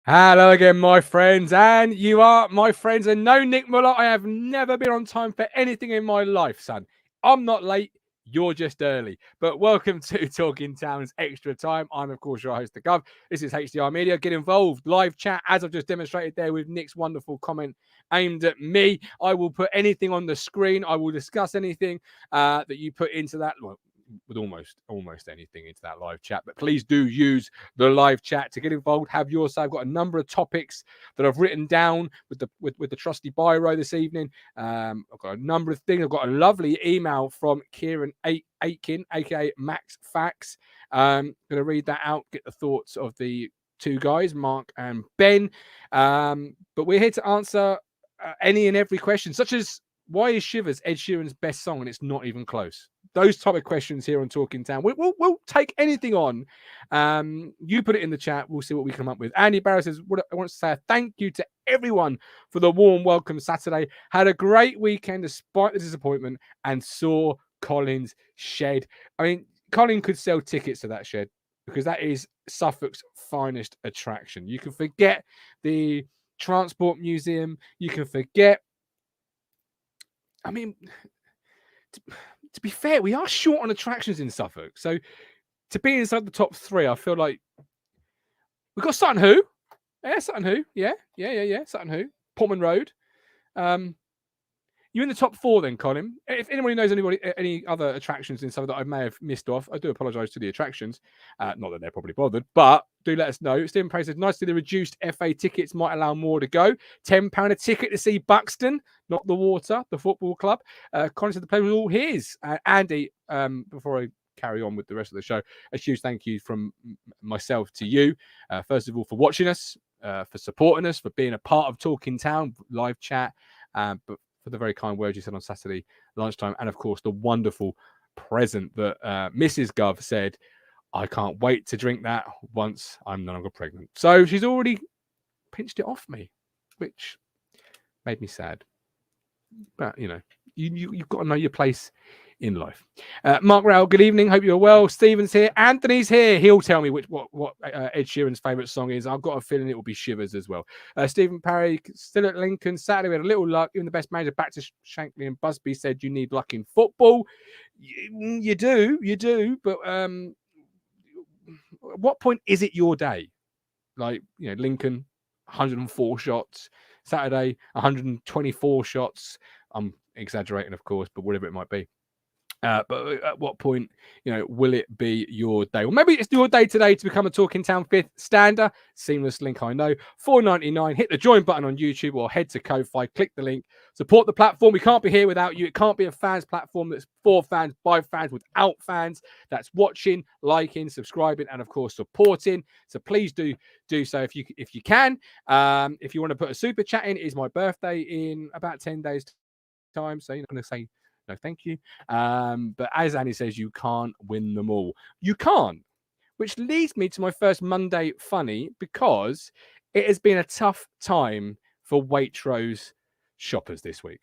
Hello again, my friends, and you are my friends. And no, Nick Muller, I have never been on time for anything in my life, son. I'm not late. You're just early. But welcome to Talking Town's Extra Time. I'm, of course, your host, The Gov. This is HDR Media. Get involved. Live chat, as I've just demonstrated there with Nick's wonderful comment aimed at me. I will put anything on the screen. I will discuss anything that you put into that. Well, with almost anything into that live chat. But please do use the live chat to get involved. Have your say. I've got a number of topics that I've written down with the trusty biro this evening. I've got a number of things. I've got a lovely email from Kieran Aitken, aka Max Facts. Going to read that out. Get the thoughts of the two guys, Mark and Ben. But we're here to answer any and every question, such as why is Shivers Ed Sheeran's best song and it's not even close? Those type of questions here on Talking Town. We'll take anything on. You put it in the chat. We'll see what we come up with. Andy Barrow says, I want to say a thank you to everyone for the warm welcome Saturday. Had a great weekend despite the disappointment and saw Colin's shed. I mean, Colin could sell tickets to that shed because that is Suffolk's finest attraction. You can forget the Transport Museum. You can forget. I mean, to be fair, we are short on attractions in Suffolk. So to be inside the top three, I feel like we've got Sutton Hoo. Yeah, Sutton Hoo. Yeah. Sutton Hoo. Portman Road. You're in the top four then, Colin. If anybody knows any other attractions in Suffolk that I may have missed off, I do apologise to the attractions. Not that they're probably bothered, but do let us know. Stephen Price says, nice to see the reduced FA tickets might allow more to go. £10 a ticket to see Buxton, not the Water, the football club. Colin said the play was all his. Andy, before I carry on with the rest of the show, a huge thank you from myself to you. First of all, for watching us, for supporting us, for being a part of Talking Town, live chat, but for the very kind words you said on Saturday lunchtime, and of course the wonderful present that Mrs. Gov said, I can't wait to drink that once I'm no longer pregnant. So she's already pinched it off me, which made me sad. But you know, you've got to know your place in life. Mark Rowell, good evening. Hope you're well. Stephen's here. Anthony's here. He'll tell me what Ed Sheeran's favourite song is. I've got a feeling it will be Shivers as well. Stephen Parry, still at Lincoln. Saturday, we had a little luck. Even the best manager back to Shankly and Busby said you need luck in football. You do. But at what point is it your day? Like, you know, Lincoln, 104 shots. Saturday, 124 shots. I'm exaggerating, of course, but whatever it might be. But at what point, you know, will it be your day? Well, maybe it's your day today to become a Talking Town fifth stander. Seamless link, I know. $4.99. Hit the join button on YouTube or head to Ko-Fi. Click the link. Support the platform. We can't be here without you. It can't be a fans platform that's for fans, by fans, without fans. That's watching, liking, subscribing, and of course supporting. So please do so if you can. If you want to put a super chat in, it is my birthday in about 10 days time. So you're not going to say no, thank you. But as Annie says, you can't win them all. You can't. Which leads me to my first Monday funny, because it has been a tough time for Waitrose shoppers this week.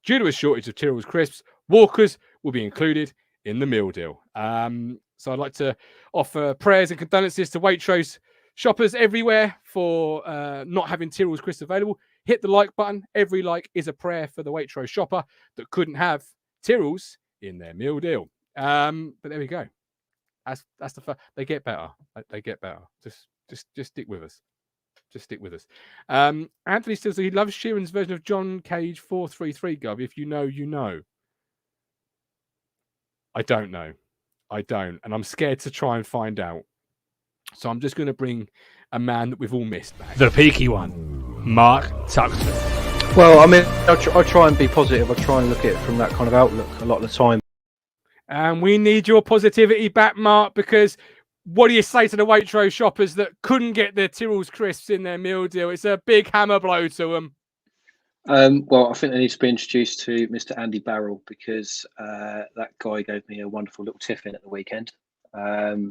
Due to a shortage of Tyrrell's crisps, Walkers will be included in the meal deal. So I'd like to offer prayers and condolences to Waitrose shoppers everywhere for not having Tyrrell's crisps available. Hit the like button. Every like is a prayer for the Waitrose shopper that couldn't have Tyrrell's in their meal deal. But there we go. That's the first. They get better. They get better. Just stick with us. Just stick with us. Anthony says he loves Sheeran's version of John Cage 433. Gov, if you know, you know. I don't know. I don't, and I'm scared to try and find out. So I'm just going to bring a man that we've all missed back. The peaky one, Mark Tuxford. Well, I mean, I try and be positive. I try and look at it from that kind of outlook a lot of the time. And we need your positivity back, Mark, because what do you say to the Waitrose shoppers that couldn't get their Tyrrell's crisps in their meal deal? It's a big hammer blow to them. Well, I think they need to be introduced to Mr. Andy Barrell, because that guy gave me a wonderful little tiff in at the weekend.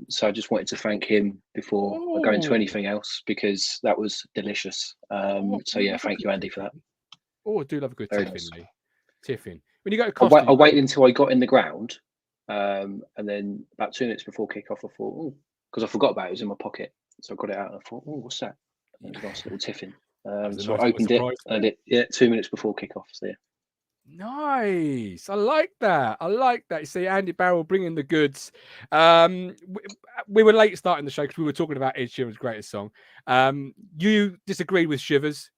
So I just wanted to thank him before I go into anything else, because that was delicious. So yeah, thank you, Andy, for that. Oh, I do love a good tiffin, nice. mate. Tiffin. When you go to Costa, I waited until I got in the ground, and then about 2 minutes before kickoff, I thought, because I forgot about it. It was in my pocket, so I got it out and I thought, what's that? a nice little tiffin. That's a So nice I little opened it surprise and there. it 2 minutes before kickoff. So yeah. Nice. I like that. I like that. You see, Andy Barrell bringing the goods. We were late starting the show because we were talking about Ed Sheeran's greatest song. You disagreed with Shivers.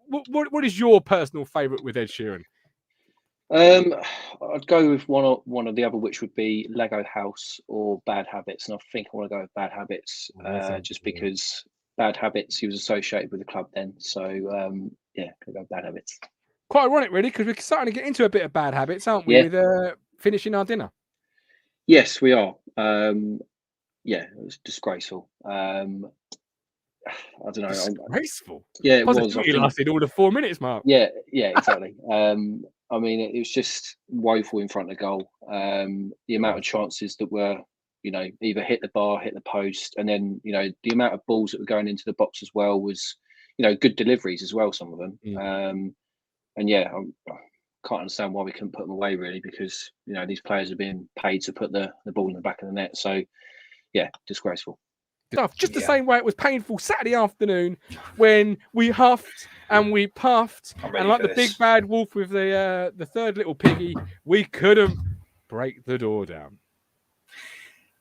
What is your personal favourite with Ed Sheeran? I'd go with one of the other, which would be Lego House or Bad Habits, and I think I want to go with Bad Habits, just because Bad Habits he was associated with the club then. So yeah, could go with Bad Habits. Quite ironic, really, because we're starting to get into a bit of Bad Habits, aren't we? Yeah. With finishing our dinner. Yes, we are. Yeah, it was disgraceful. I don't know. Disgraceful. Yeah, it was. I Positivity think lasted all of 4 minutes, Mark. Yeah, exactly. I mean, it was just woeful in front of goal. The amount of chances that were, either hit the bar, hit the post, and then, the amount of balls that were going into the box as well was, good deliveries as well, some of them. And yeah, I can't understand why we couldn't put them away, really, because, these players are being paid to put the ball in the back of the net. So, yeah, disgraceful. Just the same way it was painful Saturday afternoon when we huffed and we puffed, and like the big bad wolf with the third little piggy, we couldn't break the door down.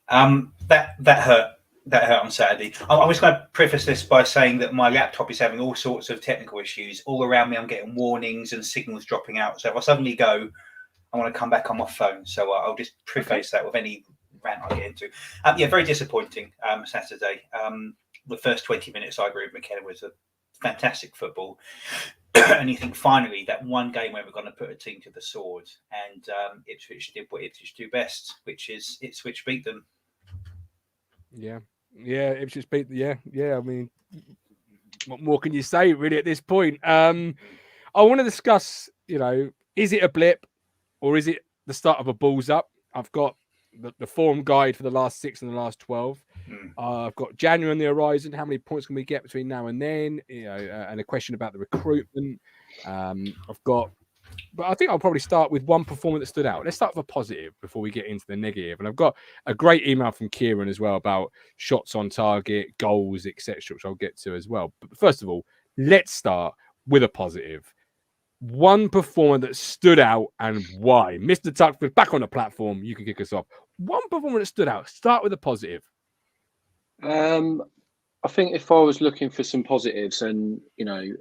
That hurt. That hurt on Saturday. I'm just going to preface this by saying that my laptop is having all sorts of technical issues all around me. I'm getting warnings and signals dropping out. So if I suddenly go, I want to come back on my phone. So I'll just preface that with any rant I get into. Yeah, very disappointing Saturday. The first 20 minutes, I agree with McKenna, was a fantastic football. And you think finally that one game where we're going to put a team to the sword, and Ipswich did what Ipswich do best, which is Ipswich beat them. Yeah, Ipswich beat. Yeah. I mean, what more can you say really at this point? I want to discuss, is it a blip or is it the start of a balls up? I've got the form guide for the last 6 and the last 12. I've got January on the horizon. How many points can we get between now and then? And a question about the recruitment. But I think I'll probably start with one performance that stood out. Let's start with a positive before we get into the negative. And I've got a great email from Kieran as well about shots on target, goals, etc., which I'll get to as well. But first of all, let's start with a positive. One performer that stood out and why. Mr. Tuxford, back on the platform. You can kick us off. One performer that stood out. Start with a positive. I think if I was looking for some positives, and I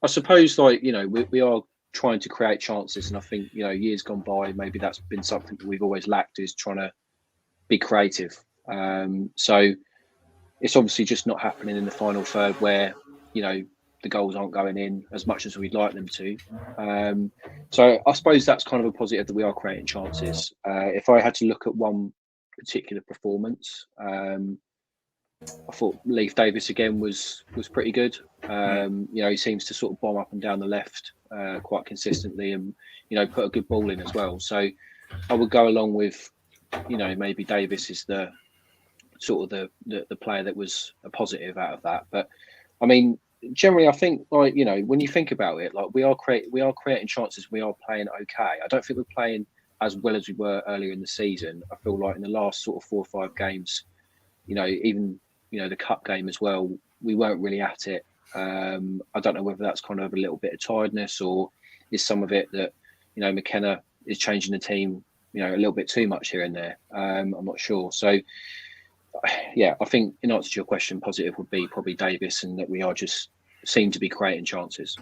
suppose we are trying to create chances, and I think years gone by, maybe that's been something that we've always lacked, is trying to be creative. So it's obviously just not happening in the final third, where the goals aren't going in as much as we'd like them to. So I suppose that's kind of a positive, that we are creating chances. If I had to look at one particular performance, I thought Leif Davis again was pretty good. He seems to sort of bomb up and down the left quite consistently, and put a good ball in as well. So I would go along with maybe Davis is the sort of the player that was a positive out of that. But I mean, generally, I think when you think about it, we are creating chances. We are playing okay. I don't think we're playing as well as we were earlier in the season. I feel like in the last sort of 4 or 5 games, even the cup game as well, we weren't really at it. I don't know whether that's kind of a little bit of tiredness, or is some of it that McKenna is changing the team a little bit too much here and there. I'm not sure. So yeah, I think in answer to your question, positive would be probably Davis, and that we are just seem to be creating chances.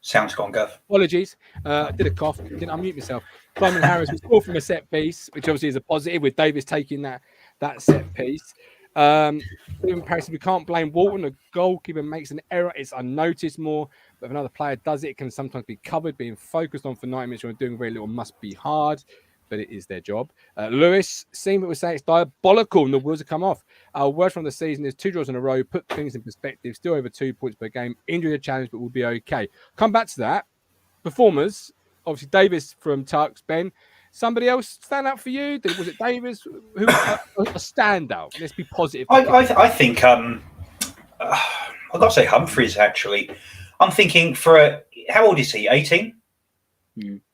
Sounds gone, Gov. Apologies. I did a cough. Didn't unmute myself. Simon Harris was scored from a set piece, which obviously is a positive, with Davis taking that set piece. We can't blame Walton. The goalkeeper makes an error. It's unnoticed more. But if another player does it, it can sometimes be covered. Being focused on for 90 minutes when doing very little must be hard, but it is their job. Lewis, seeing what we're saying, it's diabolical and the wheels have come off. Our word from the season is 2 draws in a row, put things in perspective, still over 2 points per game. Injury a challenge, but we'll be okay. Come back to that. Performers, obviously Davis from Tux, Ben. Somebody else stand out for you? Was it Davis? Who was a standout? Let's be positive. I think I've got to say Humphreys, actually. I'm thinking how old is he? 18?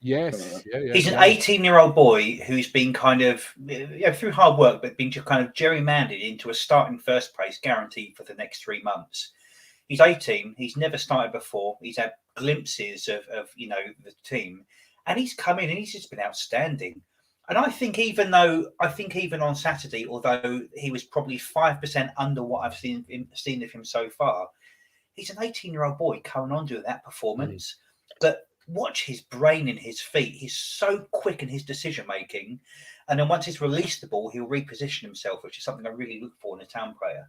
Yes. Yeah. He's an 18-year-old boy who's been kind of, through hard work, but been kind of gerrymandered into a starting first place guaranteed for the next 3 months. He's 18. He's never started before. He's had glimpses of the team, and he's come in and he's just been outstanding. And I think even on Saturday, although he was probably 5% under what I've seen of him so far, he's an 18-year-old boy coming on doing that performance. But watch his brain and his feet. He's so quick in his decision making, and then once he's released the ball, he'll reposition himself, which is something I really look for in a Town player.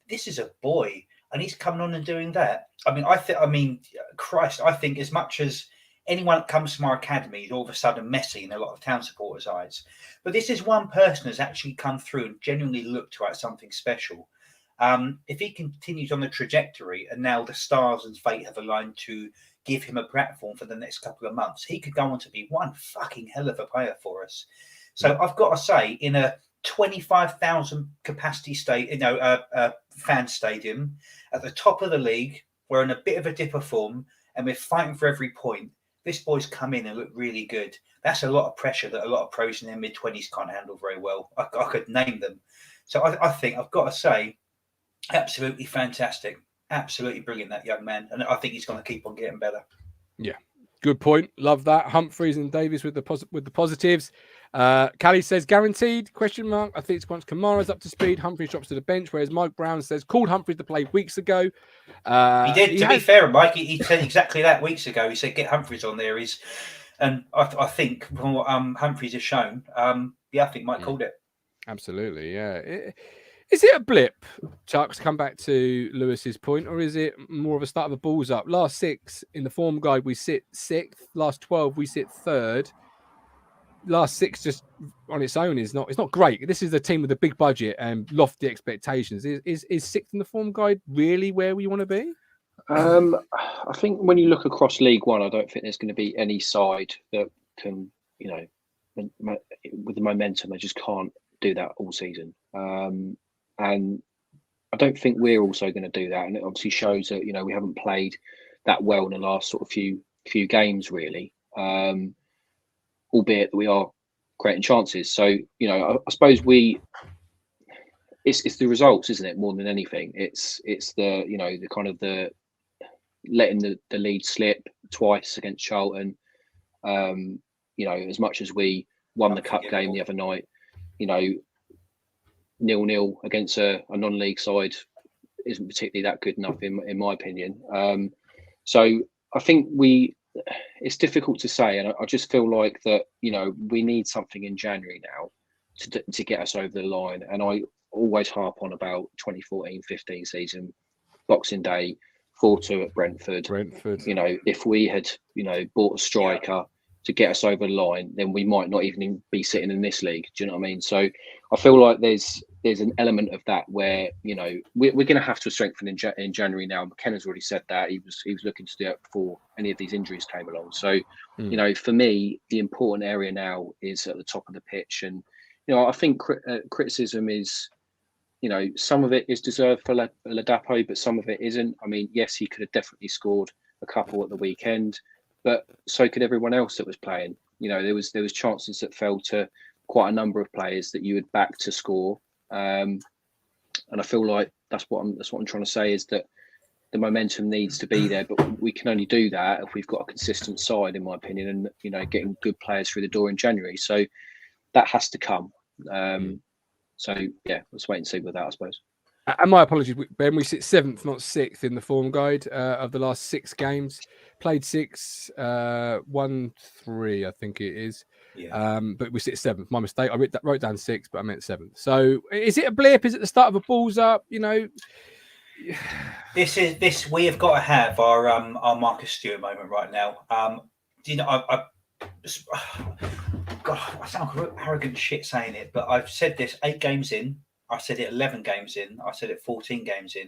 This is a boy, and he's coming on and doing that. I think as much as anyone that comes from our academy is all of a sudden messy in a lot of Town supporters' eyes, but this is one person who's actually come through and genuinely looked to have something special. If he continues on the trajectory, and now the stars and fate have aligned to give him a platform for the next couple of months, he could go on to be one fucking hell of a player for us. So I've got to say, in a 25,000 capacity fan stadium at the top of the league, we're in a bit of a dip of form and we're fighting for every point. This boy's come in and looked really good. That's a lot of pressure that a lot of pros in their mid-20s can't handle very well. I could name them. So I think I've got to say, absolutely fantastic. Absolutely brilliant, that young man. And I think he's going to keep on getting better. Yeah, good point. Love that. Humphreys and Davies with the positives. Callie says guaranteed, ? I think it's once Kamara's up to speed, Humphreys drops to the bench, whereas Mike Brown says called Humphreys to play weeks ago. He did, to be fair, Mike, he said exactly that weeks ago. He said get Humphreys on there. And I think from what Humphreys has shown, I think Mike called it. Absolutely, yeah. Is it a blip, Chuck, to come back to Lewis's point, or is it more of a start of a balls up? Last 6 in the form guide, we sit 6th. Last 12, we sit 3rd. Last 6 just on its own it's not great. This is a team with a big budget and lofty expectations. Is 6th in the form guide really where we want to be? I think when you look across League One, I don't think there's going to be any side that can, with the momentum, they just can't do that all season. And I don't think we're also going to do that. And it obviously shows that, we haven't played that well in the last sort of few games, really. Albeit that we are creating chances. So, I suppose it's the results, isn't it? More than anything, it's the, the kind of the letting the lead slip twice against Charlton. As much as we won the cup game the other night, 0-0 against a non-league side isn't particularly that good enough in my opinion. So I think it's difficult to say, and I just feel like that we need something in January now to get us over the line. And I always harp on about 2014-15 season, Boxing Day, 4-2 at Brentford. If we had bought a striker to get us over the line, then we might not even be sitting in this league. Do you know what I mean? So I feel like there's an element of that where we're going to have to strengthen in January now. McKenna's already said that he was looking to do it before any of these injuries came along. So for me, the important area now is at the top of the pitch, and I think criticism is some of it is deserved for Ladapo, but some of it isn't. I mean, yes, he could have definitely scored a couple at the weekend, but so could everyone else that was playing. There was chances that fell to quite a number of players that you would back to score. And I feel like that's what I'm trying to say, is that the momentum needs to be there, but we can only do that if we've got a consistent side, in my opinion, and getting good players through the door in January. So that has to come. So yeah, let's wait and see with that, I suppose. And my apologies, Ben. We sit 7th, not 6th in the form guide of the last 6 games. Played 6, won 3, I think it is. Yeah. But we sit 7th. My mistake. I wrote down 6, but I meant 7th. So is it a blip? Is it the start of a balls up? This. We have got to have our Marcus Stewart moment right now. God, I sound arrogant shit saying it, but I've said this 8 games in. I said it 11 games in. I said it 14 games in.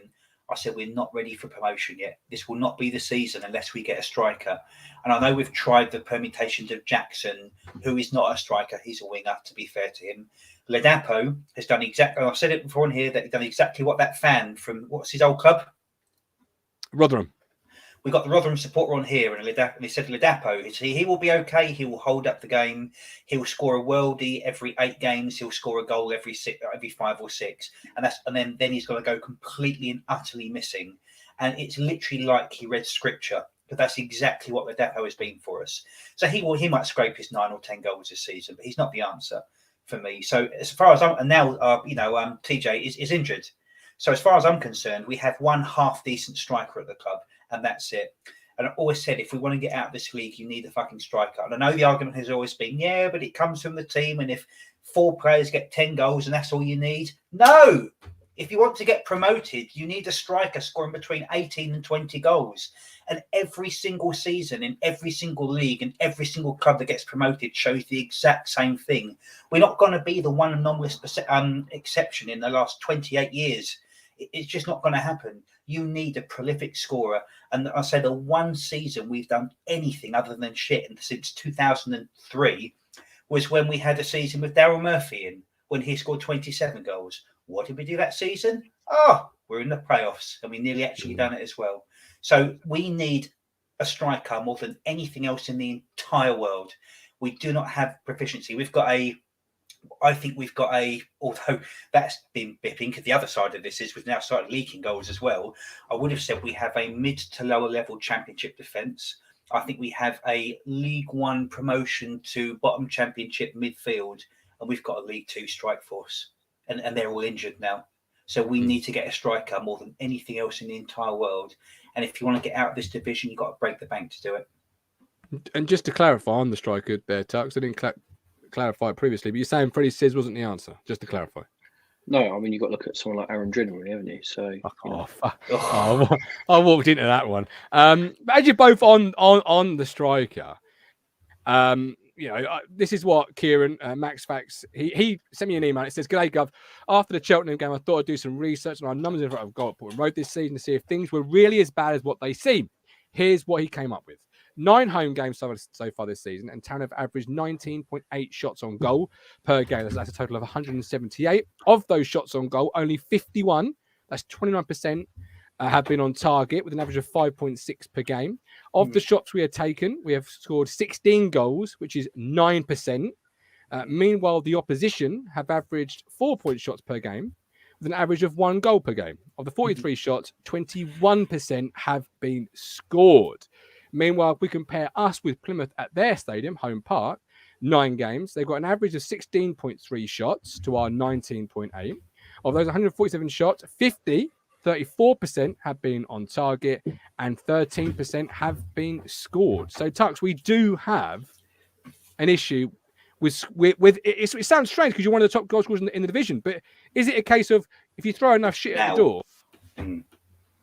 I said we're not ready for promotion yet. This will not be the season unless we get a striker. And I know we've tried the permutations of Jackson, who is not a striker. He's a winger, to be fair to him. Ladapo has done exactly, I've said it before in here, that he's done exactly what that fan from, what's his old club? Rotherham. We got the Rotherham supporter on here, and he said Ladapo, he will be okay. He will hold up the game. He will score a worldie every 8 games. He'll score a goal every 5 or 6, and then he's got to go completely and utterly missing. And it's literally like he read scripture, but that's exactly what Ladapo has been for us. So he might scrape his 9 or 10 goals this season, but he's not the answer for me. So as far as and now TJ is injured. So as far as I'm concerned, we have one half decent striker at the club, and that's it. And I always said, if we want to get out of this league, you need a fucking striker. And I know the argument has always been, yeah, but it comes from the team. And if 4 players get 10 goals and that's all you need. No, if you want to get promoted, you need a striker scoring between 18 and 20 goals. And every single season in every single league and every single club that gets promoted shows the exact same thing. We're not going to be the one anomalous exception in the last 28 years. It's just not going to happen. You need a prolific scorer. And I say the one season we've done anything other than shit since 2003 was when we had a season with Daryl Murphy in, when he scored 27 goals. What did we do that season? Oh, we're in the playoffs, and we nearly actually done it as well. So we need a striker more than anything else in the entire world. We do not have proficiency. I think we've got although that's been bipping, because the other side of this is we've now started leaking goals as well. I would have said we have a mid to lower level championship defence. I think we have a League One promotion to bottom championship midfield, and we've got a League Two strike force, and they're all injured now. So we need to get a striker more than anything else in the entire world. And if you want to get out of this division, you've got to break the bank to do it. And just to clarify on the striker there, Tux, I didn't clarify it previously, but you're saying Freddie Sizz wasn't the answer, just to clarify. No, I mean, you've got to look at someone like Aaron Drinnell, haven't you? So, I walked into that one. But as you're both on the striker, this is what Kieran, Max Facts, he sent me an email. It says, "G'day, Gov. After the Cheltenham game, I thought I'd do some research on our numbers in front of Goldport and Road this season to see if things were really as bad as what they seem. Here's what he came up with. 9 home games so far this season, and Town have averaged 19.8 shots on goal per game. That's a total of 178. Of those shots on goal, only 51, that's 29%, have been on target with an average of 5.6 per game. Of the shots we have taken, we have scored 16 goals, which is 9%. Meanwhile, the opposition have averaged 4-point shots per game with an average of 1 goal per game. Of the 43 shots, 21% have been scored. Meanwhile, if we compare us with Plymouth at their stadium, Home Park, 9 games, they've got an average of 16.3 shots to our 19.8. Of those 147 shots, 34% have been on target and 13% have been scored. So, Tux, we do have an issue with it. It sounds strange because you're one of the top goal scorers in the division, but is it a case of if you throw enough shit at the door,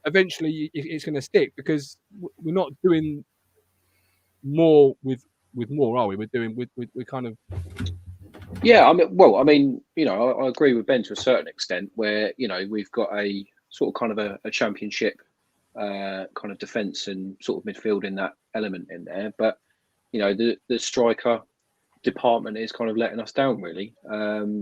eventually it's going to stick? Because we're not doing more with more, are we? We're kind of... Yeah, I mean, I agree with Ben to a certain extent where, we've got a sort of kind of a championship kind of defence and sort of midfield in that element in there. But, the striker department is kind of letting us down, really.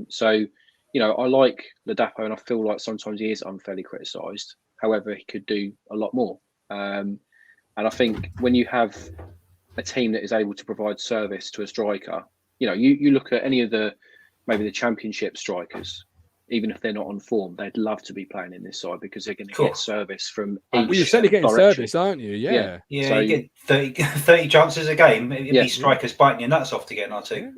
So, I like Ladapo, and I feel like sometimes he is unfairly criticised. However, he could do a lot more. And I think when you have a team that is able to provide service to a striker, you look at any of maybe the championship strikers, even if they're not on form, they'd love to be playing in this side because they're going to get service from each Well, you're certainly getting service, aren't you? Yeah, so you get 30 chances a game. These strikers biting your nuts off to get an or two.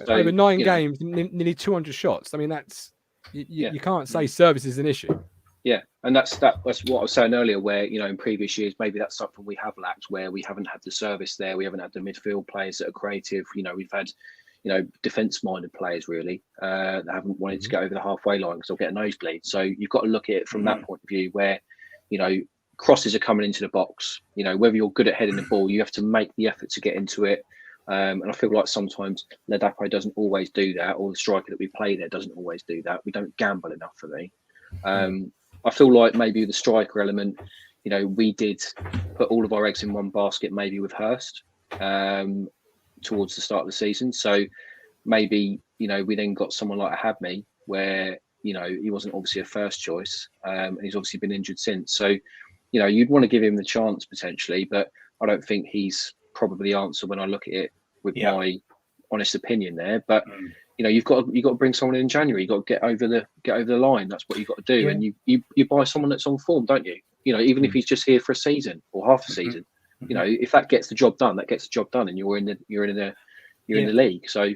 So, over 9 games, nearly 200 shots. I mean, that's you can't say service is an issue. Yeah, and that's what I was saying earlier, where in previous years maybe that's something we have lacked, where we haven't had the service there, we haven't had the midfield players that are creative. We've had defence-minded players really that haven't wanted to get over the halfway line because they'll get a nosebleed. So you've got to look at it from that point of view, where crosses are coming into the box. Whether you're good at heading the ball, you have to make the effort to get into it. And I feel like sometimes Ladapo doesn't always do that, or the striker that we play there doesn't always do that. We don't gamble enough for me. I feel like maybe the striker element, we did put all of our eggs in one basket, maybe with Hurst towards the start of the season. So maybe, we then got someone like a Habme where, he wasn't obviously a first choice and he's obviously been injured since. So you'd want to give him the chance potentially, but I don't think he's probably the answer when I look at it with my honest opinion there. But you've got to bring someone in January. You've got to get over the line. That's what you've got to do. And you buy someone that's on form, don't you? Even if he's just here for a season or half a season, if that gets the job done, that gets the job done, and you're in the league. So,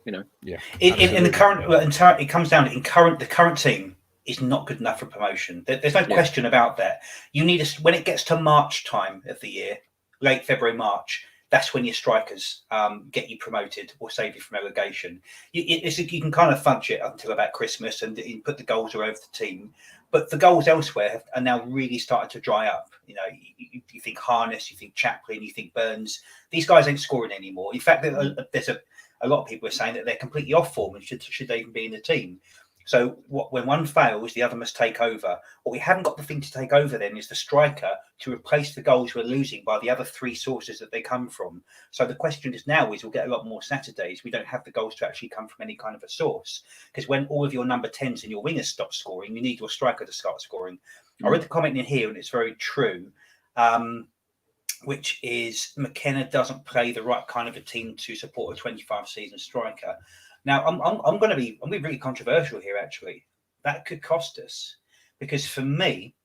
in the current, it comes down to the current team is not good enough for promotion. There's no question about that. You need when it gets to March time of the year, late February, March. That's when your strikers get you promoted or save you from relegation. You can kind of fudge it until about Christmas and you put the goals all over the team. But the goals elsewhere are now really starting to dry up. You think Harness, you think Chaplin, you think Burns. These guys ain't scoring anymore. In fact, there's a lot of people are saying that they're completely off form and should they even be in the team. So when one fails, the other must take over. What we haven't got the thing to take over then is the striker to replace the goals we're losing by the other three sources that they come from. So the question is now we'll get a lot more Saturdays. We don't have the goals to actually come from any kind of a source. Because when all of your number 10s and your wingers stop scoring, you need your striker to start scoring. I read the comment in here and it's very true, which is McKenna doesn't play the right kind of a team to support a 25-season striker. Now, I'm going to be really controversial here, actually. That could cost us. Because for me,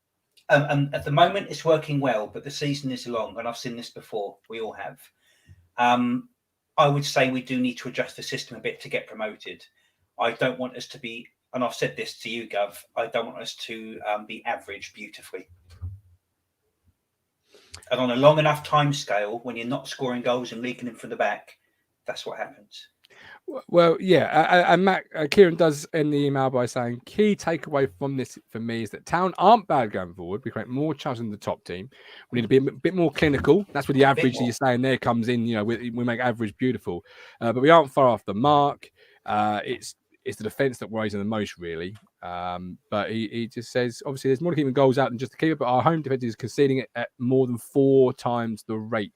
at the moment, it's working well, but the season is long, and I've seen this before. We all have. I would say we do need to adjust the system a bit to get promoted. I don't want us to be, and I've said this to you, Gov, I don't want us to be average beautifully. And on a long enough time scale, when you're not scoring goals and leaking them from the back, that's what happens. Well, yeah, and Matt Kieran does end the email by saying key takeaway from this for me is that Town aren't bad going forward. We create more chances than the top team. We need to be a bit more clinical. That's where the average that you're saying there comes in. We make average beautiful, but we aren't far off the mark. It's the defence that worries him the most, really. But he just says obviously there's more to keeping goals out than just the keeper, but our home defence is conceding it at more than 4 times the rate.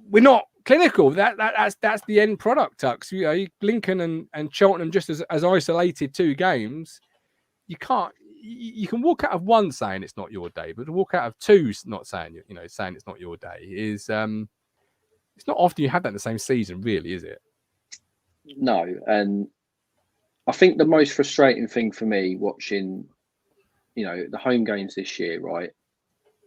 We're not clinical. That's the end product, Tux. Lincoln and Cheltenham just as isolated 2 games. You can walk out of 1 saying it's not your day, but to walk out of 2 not saying saying it's not your day is it's not often you have that in the same season, really, is it? No, and I think the most frustrating thing for me watching, the home games this year, right?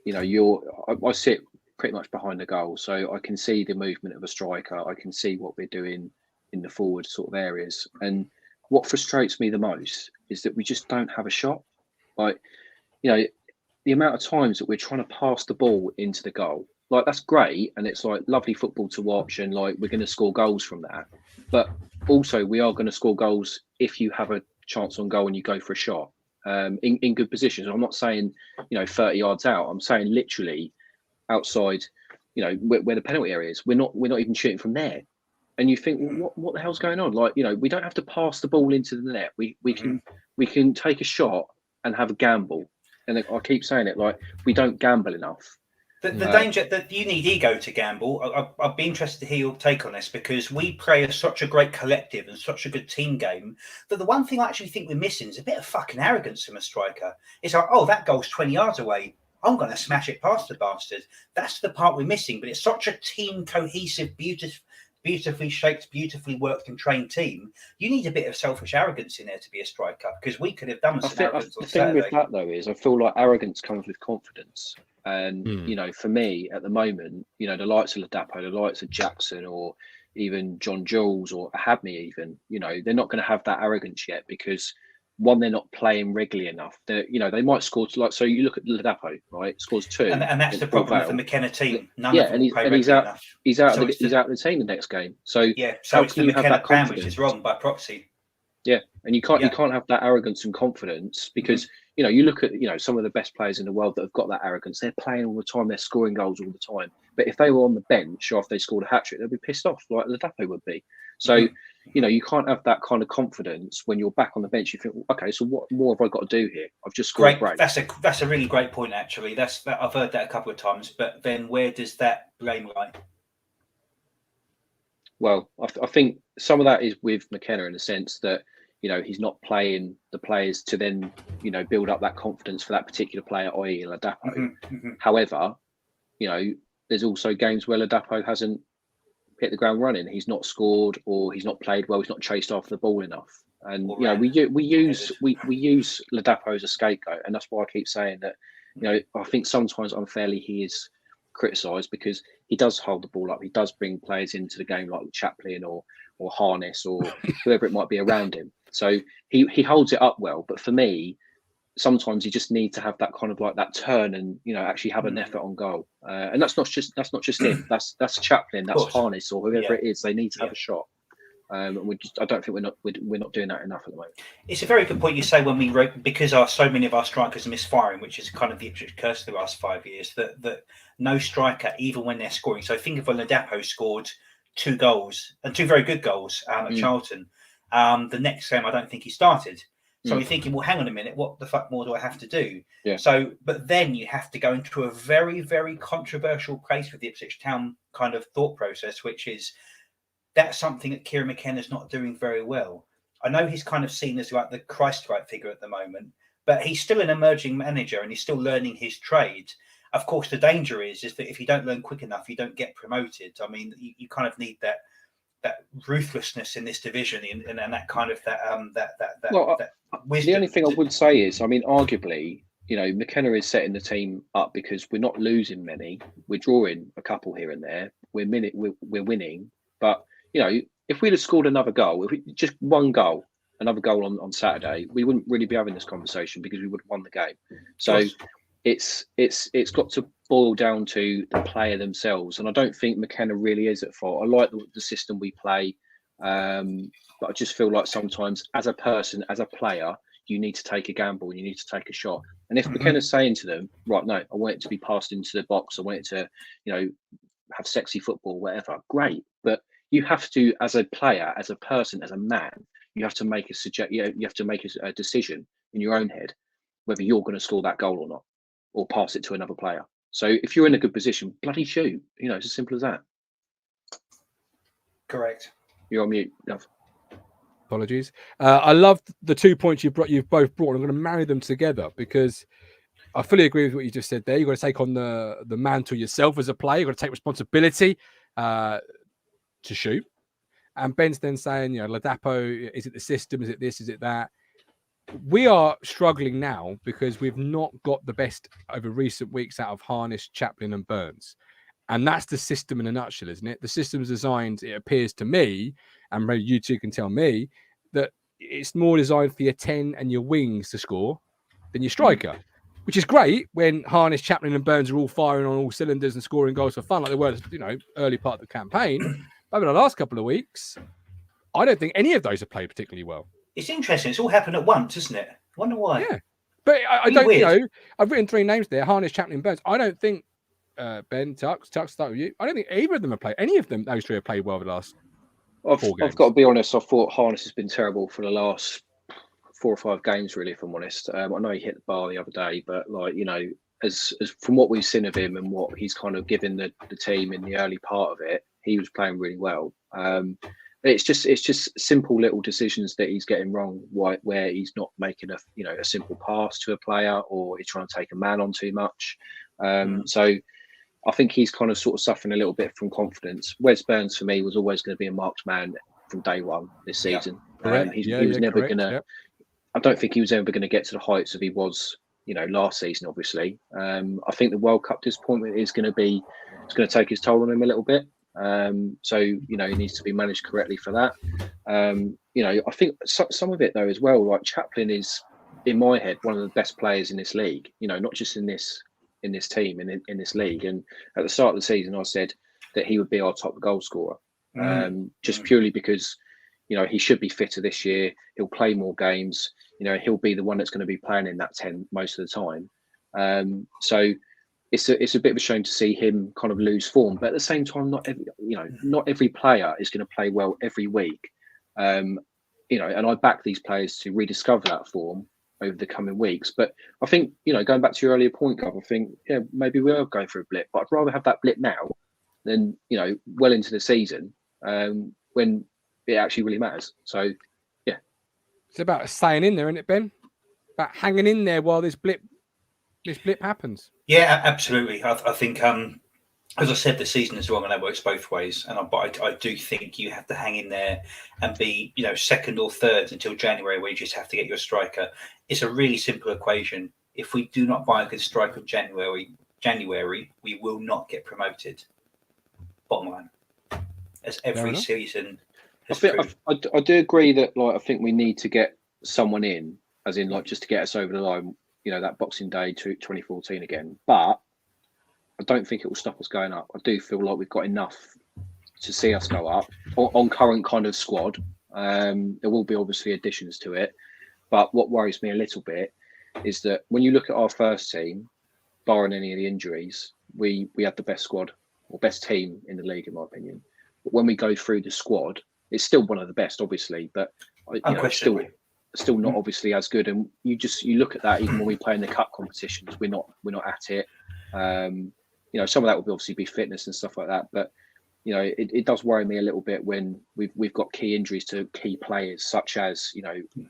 I sit pretty much behind the goal, so I can see the movement of a striker. I can see what we're doing in the forward sort of areas. And what frustrates me the most is that we just don't have a shot. Like, the amount of times that we're trying to pass the ball into the goal, like that's great, and it's like lovely football to watch, and like we're going to score goals from that. But also, we are going to score goals if you have a chance on goal and you go for a shot in good positions. I'm not saying 30 yards out. I'm saying literally outside, where the penalty area is. We're not even shooting from there. And you think, well, what the hell's going on? Like, we don't have to pass the ball into the net. We can take a shot and have a gamble. And I keep saying it, like we don't gamble enough. The danger that you need ego to gamble. I'd be interested to hear your take on this, because we play such a great collective and such a good team game that the one thing I actually think we're missing is a bit of fucking arrogance from a striker. It's like, oh, that goal's 20 yards away. I'm going to smash it past the bastard. That's the part we're missing. But it's such a team cohesive, beautifully shaped, beautifully worked and trained team. You need a bit of selfish arrogance in there to be a striker, because we could have done some arrogance on Saturday. The thing with that, though, is I feel like arrogance comes with confidence. And, for me at the moment, the likes of Ladapo, the likes of Jackson, or even John Jules or Habme even, they're not going to have that arrogance yet, because one, they're not playing regularly enough. They they might score so you look at Ladapo, right? Scores 2, and that's the problem with the McKenna team. None of them he's out of the team the next game. So so it's the McKenna plan, which is wrong by proxy. Yeah, and you can't have that arrogance and confidence, because you look at some of the best players in the world that have got that arrogance. They're playing all the time. They're scoring goals all the time. But if they were on the bench after they scored a hat trick, they'd be pissed off, like Ladapo would be. So you can't have that kind of confidence when you're back on the bench. You think, okay, so what more have I got to do here? I've just scored. Great. That's a really great point, actually. I've heard that a couple of times. But then where does that blame lie? Well, I think some of that is with McKenna, in the sense that he's not playing the players to then, build up that confidence for that particular player, i.e. Ladapo. However, there's also games where Ladapo hasn't hit the ground running. He's not scored, or he's not played well. He's not chased after the ball enough. And we use Ladapo as a scapegoat, and that's why I keep saying that. I think sometimes unfairly he is criticised because he does hold the ball up. He does bring players into the game like Chaplin or Harness or whoever it might be around him. So he holds it up well. But for me, sometimes you just need to have that kind of like that turn and actually have an effort on goal. And that's not just him. That's Chaplin. That's Harness or whoever it is. They need to have a shot. I don't think we're not doing that enough at the moment. It's a very good point you say when we wrote, because so many of our strikers are misfiring, which is kind of the Ipswich curse for the last 5 years. That no striker, even when they're scoring. So think of when Ladapo scored 2 goals and 2 very good goals at Charlton. The next game, I don't think he started. So you're thinking, well, hang on a minute, what the fuck more do I have to do? Yeah. So, but then you have to go into a very, very controversial place with the Ipswich Town kind of thought process, which is that's something that Kieran McKenna's not doing very well. I know he's kind of seen as like the Christ-like figure at the moment, but he's still an emerging manager and he's still learning his trade. Of course, the danger is that if you don't learn quick enough, you don't get promoted. I mean, you kind of need that ruthlessness in this division and that kind of that wisdom. The only thing I would say is, I mean, arguably, McKenna is setting the team up because we're not losing many. We're drawing a couple here and there. We're winning, but if we'd have scored another goal, if we just one goal, another goal on Saturday, we wouldn't really be having this conversation because we would have won the game. So it's got to boil down to the player themselves, and I don't think McKenna really is at fault. I like the system we play, but I just feel like sometimes as a person, as a player, you need to take a gamble and you need to take a shot. And if McKenna's saying to them, right, no, I want it to be passed into the box, I want it to, have sexy football, whatever, great, but you have to, as a player, as a person, as a man, you have to make a decision in your own head whether you're going to score that goal or not, or pass it to another player. So if you're in a good position, bloody shoot. It's as simple as that. Correct. You're on mute, love. Apologies. I love the 2 points you've both brought. I'm going to marry them together because I fully agree with what you just said there. You've got to take on the mantle yourself as a player. You've got to take responsibility to shoot. And Ben's then saying, Ladapo, is it the system? Is it this? Is it that? We are struggling now because we've not got the best over recent weeks out of Harness, Chaplin and Burns. And that's the system in a nutshell, isn't it? The system's designed, it appears to me, and maybe you two can tell me, that it's more designed for your 10 and your wings to score than your striker, which is great when Harness, Chaplin and Burns are all firing on all cylinders and scoring goals for fun like they were, early part of the campaign. Over the last couple of weeks, I don't think any of those have played particularly well. It's interesting. It's all happened at once, isn't it? I wonder why. Yeah. But I don't, I've written 3 names there, Harness, Chaplin, Burns. I don't think Ben, Tux, start with you. I don't think either of them have played. Any of them, those 3 have played well the last 4 games. I've got to be honest, I thought Harness has been terrible for the last 4 or 5 games, really, if I'm honest. I know he hit the bar the other day, but as from what we've seen of him and what he's kind of given the team in the early part of it, he was playing really well. It's just simple little decisions that he's getting wrong, where he's not making a simple pass to a player, or he's trying to take a man on too much. So I think he's kind of sort of suffering a little bit from confidence. Wes Burns for me was always going to be a marked man from day one this season. He was never going to. I don't think he was ever going to get to the heights of he was, last season. Obviously, I think the World Cup disappointment is going to take his toll on him a little bit. So he needs to be managed correctly for that. I think some of it though as well, like Chaplin is in my head one of the best players in this league, not just in this team, in this league. And at the start of the season I said that he would be our top goal scorer, just purely because he should be fitter this year. He'll play more games, he'll be the one that's going to be playing in that 10 most of the time. So it's a bit of a shame to see him kind of lose form, but at the same time, not every player is going to play well every week. And I back these players to rediscover that form over the coming weeks. But I think, going back to your earlier point, Gov, I think, maybe we are going through a blip, but I'd rather have that blip now than, well into the season, when it actually really matters. So, yeah. It's about staying in there, isn't it, Ben? About hanging in there while this blip happens. Yeah, absolutely. I think, as I said, the season is long and that works both ways. But I do think you have to hang in there and be, second or third until January, where you just have to get your striker. It's a really simple equation. If we do not buy a good striker in January, we will not get promoted. Bottom line, as every season has proved. I do agree that, I think we need to get someone in, as in, just to get us over the line. That Boxing Day 2014 again, but I don't think it will stop us going up. I do feel like we've got enough to see us go up on current kind of squad. There will be obviously additions to it, but what worries me a little bit is that when you look at our first team, barring any of the injuries, we had the best squad or best team in the league, in my opinion. But when we go through the squad, it's still one of the best, obviously, but still not obviously as good. And you look at that, even when we play in the cup competitions, we're not at it. Some of that will obviously be fitness and stuff like that, but it does worry me a little bit when we've got key injuries to key players, such as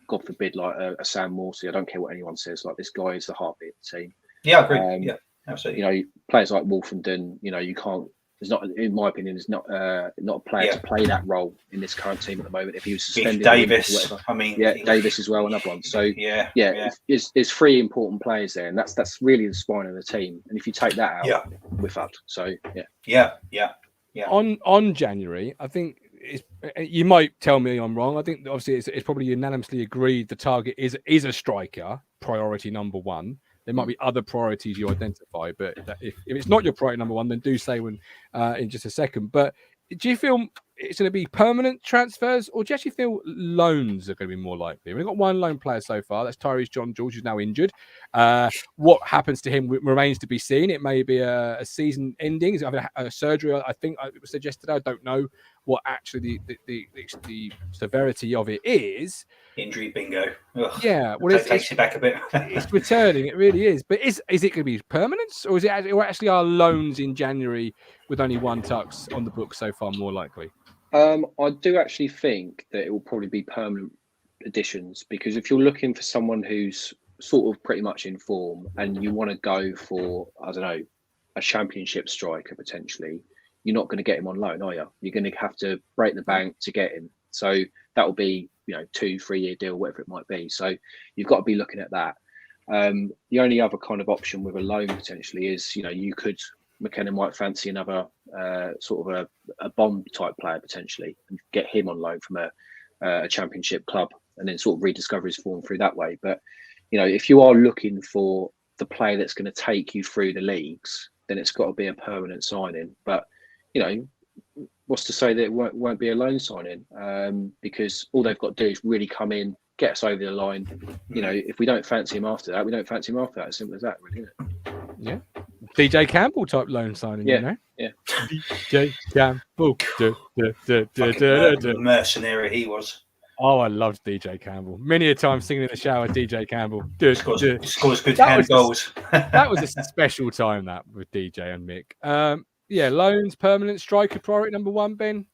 God forbid, like a Sam Morsey. I don't care what anyone says. Like, this guy is the heartbeat of the team. Yeah, I agree. Yeah, absolutely. Players like Wolfenden, you can't. There's not, in my opinion, there's not a player to play that role in this current team at the moment. If he was suspended, Davis, Davis as well, another one. So there's three important players there, and that's really the spine of the team. And if you take that out, we're fucked. So yeah. On January, I think you might tell me I'm wrong. I think obviously it's probably unanimously agreed the target is a striker, priority number one. There might be other priorities you identify, but if it's not your priority number one, then do say when in just a second. But do you feel it's going to be permanent transfers, or do you actually feel loans are going to be more likely? We've got one loan player so far. That's Tyrese John George, who's now injured. What happens to him remains to be seen. It may be a season ending. He's having a surgery, I think it was suggested. I don't know what actually the severity of it is. Injury bingo. Ugh. Yeah, well, it takes you back a bit. It's returning, it really is. But is it going to be permanent, or is it actually our loans in January with only one Tux on the book so far more likely? I do actually think that it will probably be permanent additions, because if you're looking for someone who's sort of pretty much in form and you want to go for, I don't know, a championship striker potentially, you're not going to get him on loan, are you? You're going to have to break the bank to get him. So that will be 2-3 year deal, whatever it might be. So you've got to be looking at that. The only other kind of option with a loan potentially is, McKenna might fancy another sort of a bomb type player potentially, and get him on loan from a championship club, and then sort of rediscover his form through that way. But if you are looking for the player that's going to take you through the leagues, then it's got to be a permanent signing. But what's to say that it won't be a loan signing? Because all they've got to do is really come in, get us over the line. If we don't fancy him after that, we don't fancy him after that. As simple as that, really, isn't it? Yeah. DJ Campbell type loan signing, Yeah. DJ Campbell. Mercenary he was. Oh, I loved DJ Campbell. Many a time singing in the shower, DJ Campbell. Scores good hand goals. That was a special time, that, with DJ and Mick. Loans, permanent, striker, priority number one, Ben?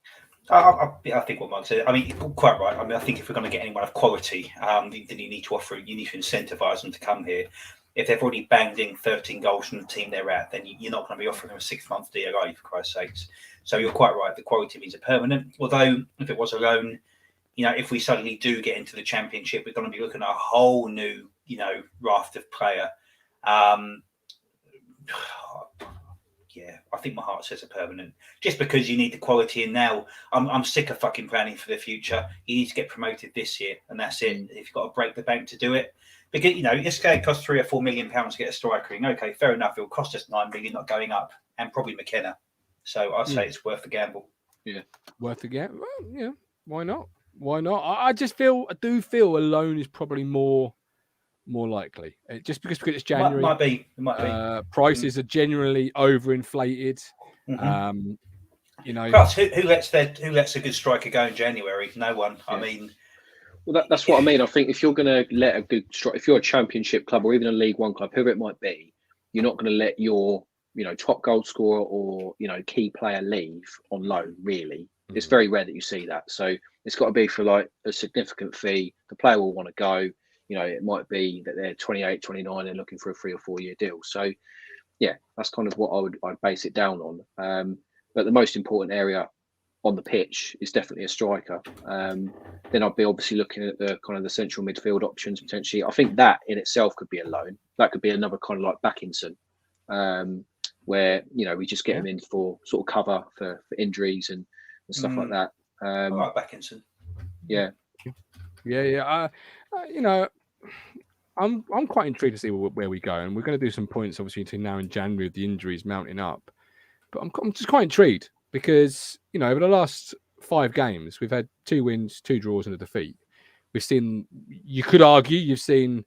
I think what Mark said. I mean, quite right. I mean, I think if we're going to get anyone of quality, then you need to incentivise them to come here. If they've already banged in 13 goals from the team they're at, then you're not going to be offering them a 6-month deal, are you, for Christ's sakes? So you're quite right. The quality means a permanent. Although, if it was a loan, if we suddenly do get into the championship, we're going to be looking at a whole new, raft of player. Yeah, I think my heart says a permanent, just because you need the quality. And now I'm sick of fucking planning for the future. You need to get promoted this year, and that's it. If you've got to break the bank to do it, because it's going to cost £3 or £4 million to get a striker in. Okay, fair enough. It will cost us $9 million not going up, and probably McKenna. So I'd say it's worth the gamble. Yeah, worth the gamble. Well, yeah, why not? Why not? I do feel a loan is probably more likely, just because it's January. It might be. Prices are generally overinflated. Plus, who lets a good striker go in January? No one. Yeah. I mean, well, that's what I mean. I think if you're going to let a good striker, if you're a championship club or even a League One club, whoever it might be, you're not going to let your top goal scorer or key player leave on loan, really. It's very rare that you see that. So it's got to be for like a significant fee. The player will want to go. It might be that they're 28, 29 and looking for a 3 or 4 year deal. So yeah, that's kind of what I'd base it down on. But the most important area on the pitch is definitely a striker. Then I'd be obviously looking at the kind of the central midfield options potentially. I think that in itself could be a loan. That could be another kind of like Backinson, where we just get him in for sort of cover for injuries and stuff like that. I like Backinson. Yeah. I'm quite intrigued to see where we go, and we're going to do some points obviously between now and January with the injuries mounting up. But I'm just quite intrigued because over the last 5 games we've had 2 wins, 2 draws, and a defeat. We've seen, you could argue, you've seen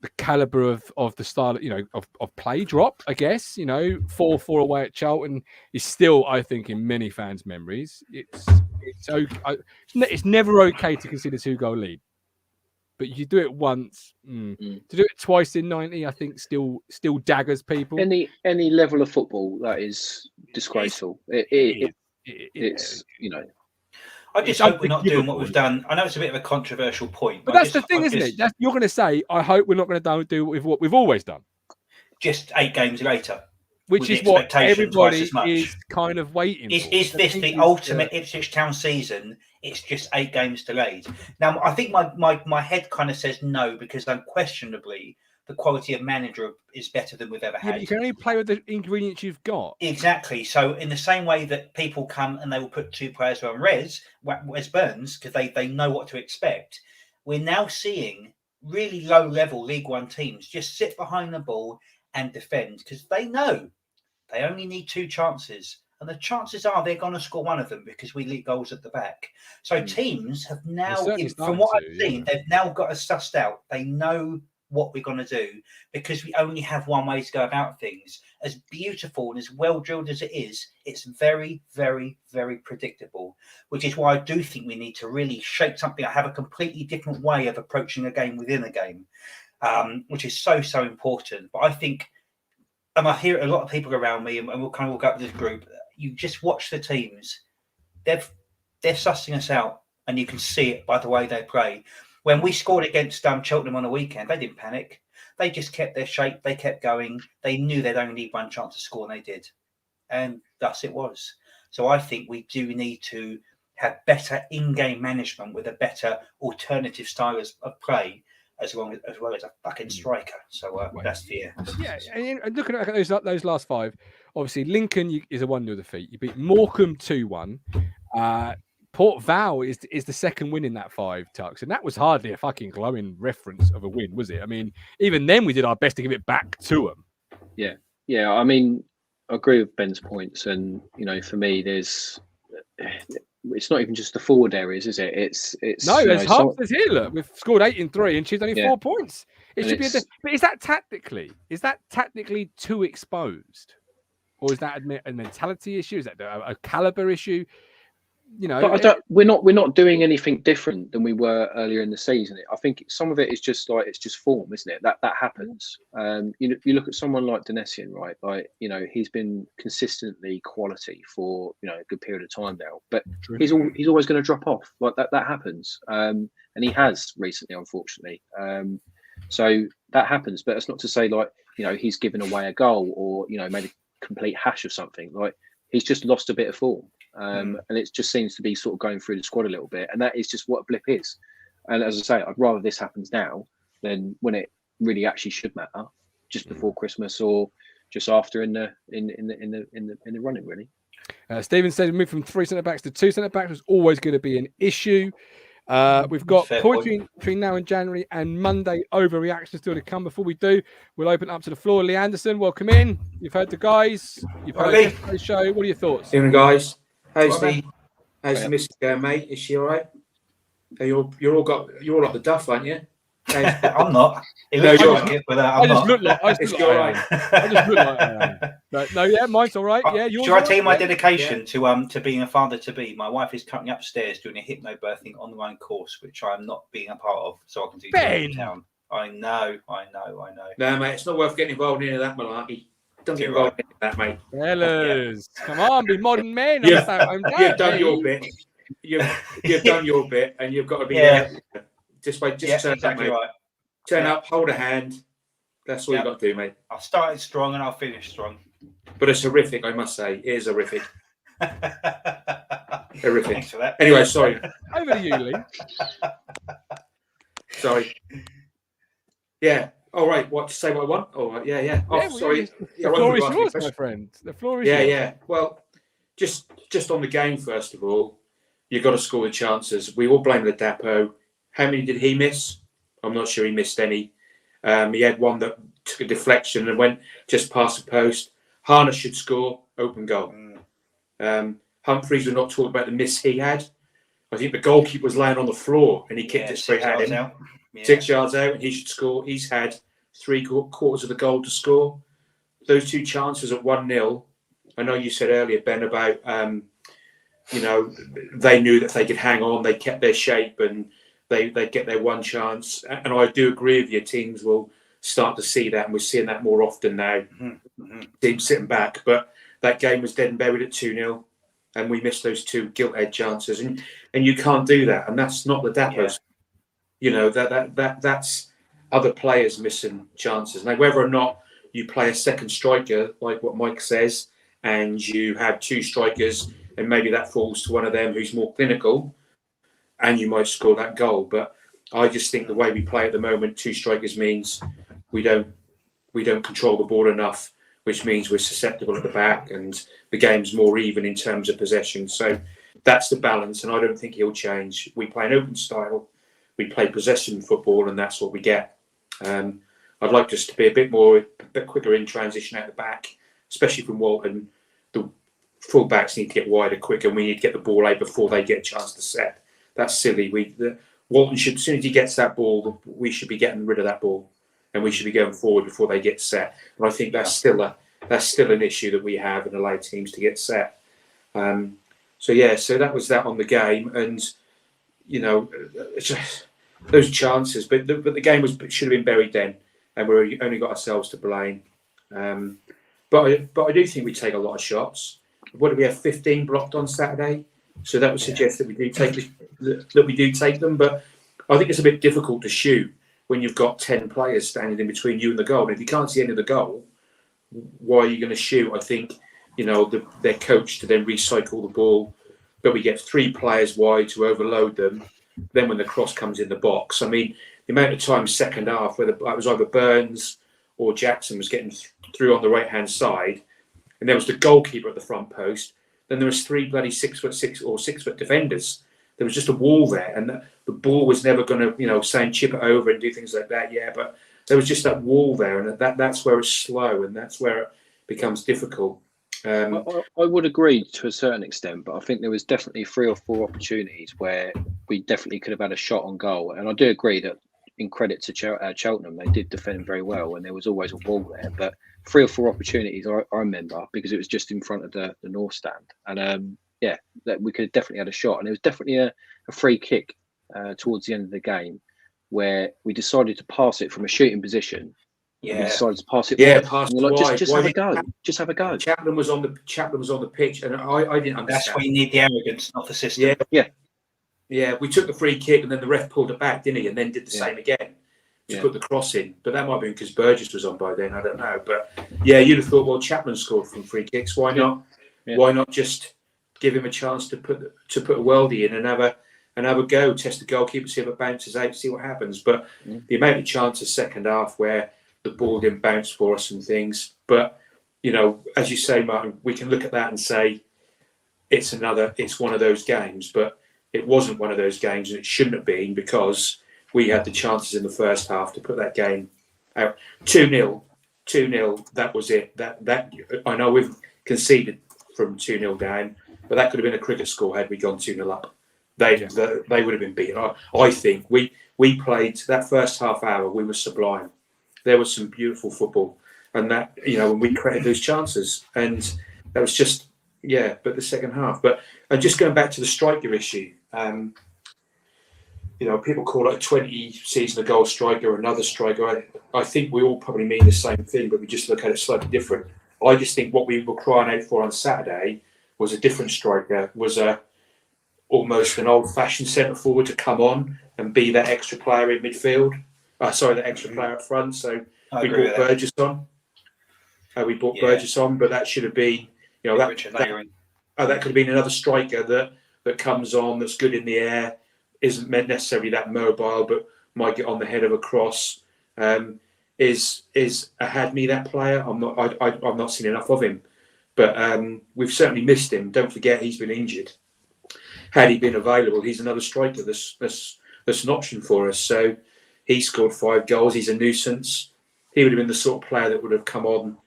the caliber of the style, of play drop. I guess 4-4 away at Cheltenham is still, I think, in many fans' memories, it's okay. It's never okay to concede a 2-goal lead. But you do it once, to do it twice in 90, I think still daggers people. Any level of football, that is disgraceful. It's I just hope we're not doing what we've done. I know it's a bit of a controversial point, but that's the thing, isn't it? You're going to say, I hope we're not going to do what we've always done. Just 8 games later. Which is what everybody is kind of waiting for. Is this the ultimate Ipswich Town season? It's just 8 games delayed. Now, I think my head kind of says no, because unquestionably the quality of manager is better than we've ever had. But you can only play with the ingredients you've got. Exactly. So in the same way that people come and they will put 2 players on Wes Burns because they know what to expect, we're now seeing really low-level League One teams just sit behind the ball and defend because they know they only need 2 chances. And the chances are they're going to score one of them because we leak goals at the back. So teams have now, from what I've seen, they've now got us sussed out. They know what we're going to do because we only have one way to go about things. As beautiful and as well drilled as it is, it's very, very, very predictable, which is why I do think we need to really shape something. I have a completely different way of approaching a game within a game, which is so, so important. But I think, and I hear a lot of people around me, and we'll kind of walk up to this group, you just watch the teams. They're sussing us out, and you can see it by the way they play. When we scored against Cheltenham on the weekend, they didn't panic. They just kept their shape. They kept going. They knew they'd only need 1 chance to score, and they did. And thus it was. So I think we do need to have better in-game management with a better alternative style of play, as well as a fucking striker. So that's the and looking at those last 5, obviously Lincoln is a 1-0 defeat. You beat Morecambe 2-1. Port Vale is the second win in that 5, Tux, and that was hardly a fucking glowing reference of a win, was it? I mean, even then we did our best to give it back to them. Yeah. I mean, I agree with Ben's points, and for me, it's not even just the forward areas, is it? It's no. There's half. There's here. Look, we've scored 8 in 3, and she's only 4 points. It should be. But is that tactically too exposed, or is that a mentality issue? Is that a caliber issue? But we're not doing anything different than we were earlier in the season. I think some of it is just like it's just form, isn't it? That happens. You look at someone like Donessian, right? Like he's been consistently quality for a good period of time now, but he's always going to drop off. Like that happens, and he has recently, unfortunately. So that happens, but it's not to say like he's given away a goal or made a complete hash of something. Like he's just lost a bit of form. And it just seems to be sort of going through the squad a little bit, and that is just what a blip is. And as I say, I'd rather this happens now than when it really actually should matter, just before Christmas or just after in the running, really. Stephen said move from 3 centre backs to 2 centre backs was always going to be an issue. We've got points between now and January and Monday overreactions still to come. Before we do, we'll open up to the floor. Lee Anderson, welcome in. You've heard the guys. You've heard the show. What are your thoughts? Evening, guys. How's the missus going, mate? Is she all right? You're all like the duff, aren't you? I'm not. I just look like mine's all right. Yeah, should I tell you my dedication to being a father to be? My wife is currently upstairs doing a hypnobirthing online course, which I'm not being a part of, so I can do Ben. Town. I know. No, mate, it's not worth getting involved in any of that malarkey. Don't get involved in that, mate. Fellas, come on, be modern men. You've You've done your bit. You've done your bit, and you've got to be just turn exactly up, mate. right. Turn up, hold a hand. That's all you've got to do, mate. I've started strong and I'll finish strong. But it's horrific, I must say. It is horrific. Horrific. Thanks for that. Anyway, sorry. Over to you, Lee. Sorry. Yeah. All right. What to say? What I want? All right. Yeah. Oh, sorry. The floor is yours, my friend. The floor is yours. Yeah. Well, just on the game, first of all, you've got to score the chances. We all blame the Dapo. How many did he miss? I'm not sure he missed any. He had one that took a deflection and went just past the post. Harness should score, open goal. Humphreys, we're not talking about the miss he had. I think the goalkeeper was laying on the floor and he kicked it straight at him. 6 yards out, and he should score. He's had 3/4 of the goal to score. Those two chances at 1-0. I know you said earlier, Ben, about they knew that they could hang on, they kept their shape, and they get their one chance. And I do agree with you. Teams will start to see that, and we're seeing that more often now. Teams sitting back, but that game was dead and buried at 2-0, and we missed those two gilt-edged chances, and you can't do that, and that's not the Dapos. That's other players missing chances. Now, whether or not you play a second striker, like what Mike says, and you have two strikers, and maybe that falls to one of them who's more clinical, and you might score that goal. But I just think the way we play at the moment, two strikers means we don't control the ball enough, which means we're susceptible at the back, and the game's more even in terms of possession. So that's the balance, and I don't think he'll change. We play an open style, we play possession football, and that's what we get. I'd like us to be a bit quicker in transition out the back, especially from Walton. The full backs need to get wider quicker, and we need to get the ball out before they get a chance to set. That's silly. Walton should, as soon as he gets that ball, we should be getting rid of that ball, and we should be going forward before they get set. And I think that's still an issue that we have, and allow teams to get set. So that was that on the game, and those chances. But the game should have been buried then, and we only got ourselves to blame. But I do think we take a lot of shots. What did we have? 15 blocked on Saturday. So that would suggest that we do take them. But I think it's a bit difficult to shoot when you've got 10 players standing in between you and the goal. And if you can't see any of the goal, why are you going to shoot? I think they're coached to then recycle the ball, but we get 3 players wide to overload them. Then when the cross comes in the box, I mean, the amount of time second half where it was either Burns or Jackson was getting through on the right hand side, and there was the goalkeeper at the front post. Then there was 3 bloody 6'6" or 6 foot defenders. There was just a wall there, and the ball was never going to, saying chip it over and do things like that. Yeah, but there was just that wall there, and that's where it's slow, and that's where it becomes difficult. I would agree to a certain extent, but I think there was definitely 3 or 4 opportunities where we definitely could have had a shot on goal. And I do agree that, in credit to Cheltenham, they did defend very well, and there was always a wall there. But 3 or 4 opportunities I remember, because it was just in front of the north stand, and that we could have definitely had a shot. And it was definitely a free kick towards the end of the game where we decided to pass it from a shooting position. Yeah, we decided to pass it. Yeah, pass it wide. Just have a go. Just have a go. Chapman was on the pitch, and I didn't understand. That's why you need the arrogance, not the system. Yeah. We took the free kick, and then the ref pulled it back, didn't he? And then did the same again to put the cross in. But that might be because Burgess was on by then. I don't know. But yeah, you'd have thought, well, Chapman scored from free kicks. Why not? Yeah. Why not just give him a chance to put a worldie in and have a go, test the goalkeeper, see if it bounces out, see what happens. But the amount of chances second half where the ball didn't bounce for us and things. But as you say, Martin, we can look at that and say it's one of those games. But it wasn't one of those games, and it shouldn't have been, because we had the chances in the first half to put that game out. 2-0. That was it. That I know we've conceded from 2-0 down, but that could have been a cricket score had we gone 2-0 up. They would have been beaten. I think we played that first half hour. We were sublime. There was some beautiful football, and that when we created those chances, and that was just But the second half, and just going back to the striker issue, people call it a 20 season a goal striker or another striker. I think we all probably mean the same thing, but we just look at it slightly different. I just think what we were crying out for on Saturday was a different striker, was almost an old-fashioned centre forward to come on and be that extra player in midfield. That extra player up front. So we brought Burgess on. Burgess on, but that should have been, that could have been another striker that comes on, that's good in the air, isn't necessarily that mobile, but might get on the head of a cross. Is Hadney that player? I've not seen enough of him, but we've certainly missed him. Don't forget he's been injured. Had he been available, he's another striker that's an option for us. So he scored 5 goals. He's a nuisance. He would have been the sort of player that would have come on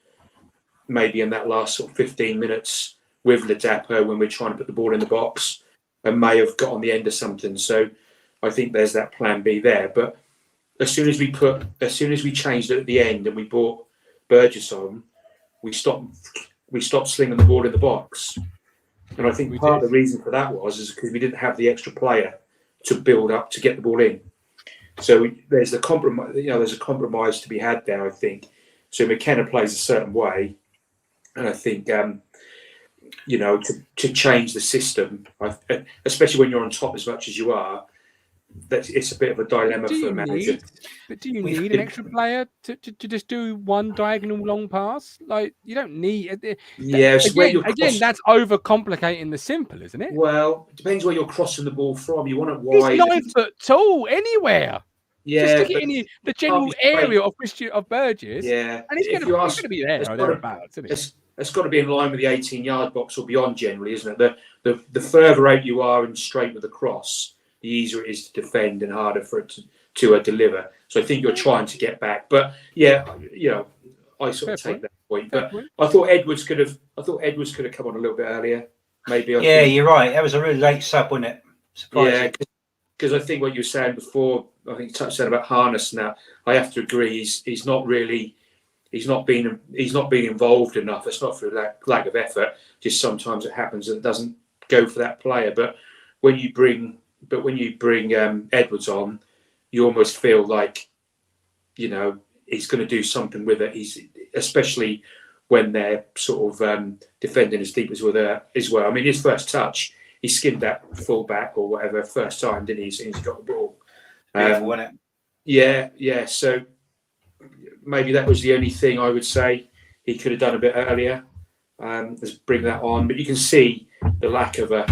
maybe in that last sort of 15 minutes with Ladapo when we're trying to put the ball in the box, and may have got on the end of something. So I think there's that plan B there. But as soon as we changed it at the end and we brought Burgess on, we stopped slinging the ball in the box. And I think part of the reason for that is because we didn't have the extra player to build up to get the ball in. So there's a compromise. There's a compromise to be had there, I think. So McKenna plays a certain way, and I think to change the system, especially when you're on top as much as you are, that it's a bit of a dilemma for a manager. But do you need an extra player to just do one diagonal long pass? Like, you don't need. Yes. Again, that's overcomplicating the simple, isn't it? Well, it depends where you're crossing the ball from. You want it wide. He's 9 foot tall anywhere. Yeah, just stick it in the general area of Burgess. Yeah, and he's going to be there or thereabouts, isn't it? It's got to be in line with the 18-yard box or beyond, generally, isn't it? The further out you are and straight with the cross, the easier it is to defend and harder for it to deliver. So I think you're trying to get back. But yeah, I sort of take that point. But I thought Edwards could have come on a little bit earlier. Maybe. You're right. That was a really late sub, wasn't it? Surprising. Yeah, because I think what you were saying before, I think you touched on about Harness. Now I have to agree. He's not been involved enough. It's not for that lack of effort. Just sometimes it happens that it doesn't go for that player. But when you bring Edwards on, you almost feel like he's going to do something with it. Especially when they're sort of defending as deep as well. I mean, his first touch, he skinned that full back or whatever first time, didn't he? As soon as he got the ball. Wasn't it? Yeah. So maybe that was the only thing I would say he could have done a bit earlier. Let's bring that on. But you can see the lack of a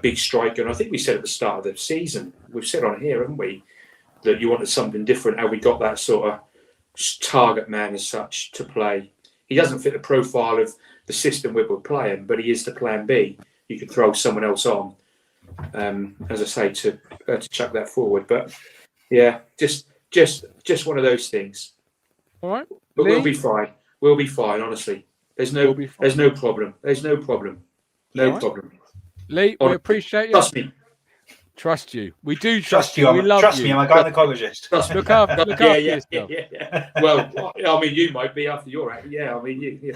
big striker. And I think we said at the start of the season, we've said on here, haven't we, that you wanted something different. How we got that sort of target man as such to play. He doesn't fit the profile of the system we were playing, but he is the plan B. You could throw someone else on, as I say, to chuck that forward. But yeah, just one of those things. All right, but Lee? We'll be fine. We'll be fine. Honestly, there's no problem. No problem. Lee, we appreciate you. Trust me. Trust you. We do trust you. We love you. Trust me, I'm a gynecologist. Look after yourself. Yeah. Well, I mean, you might be after your act. Yeah, I mean, you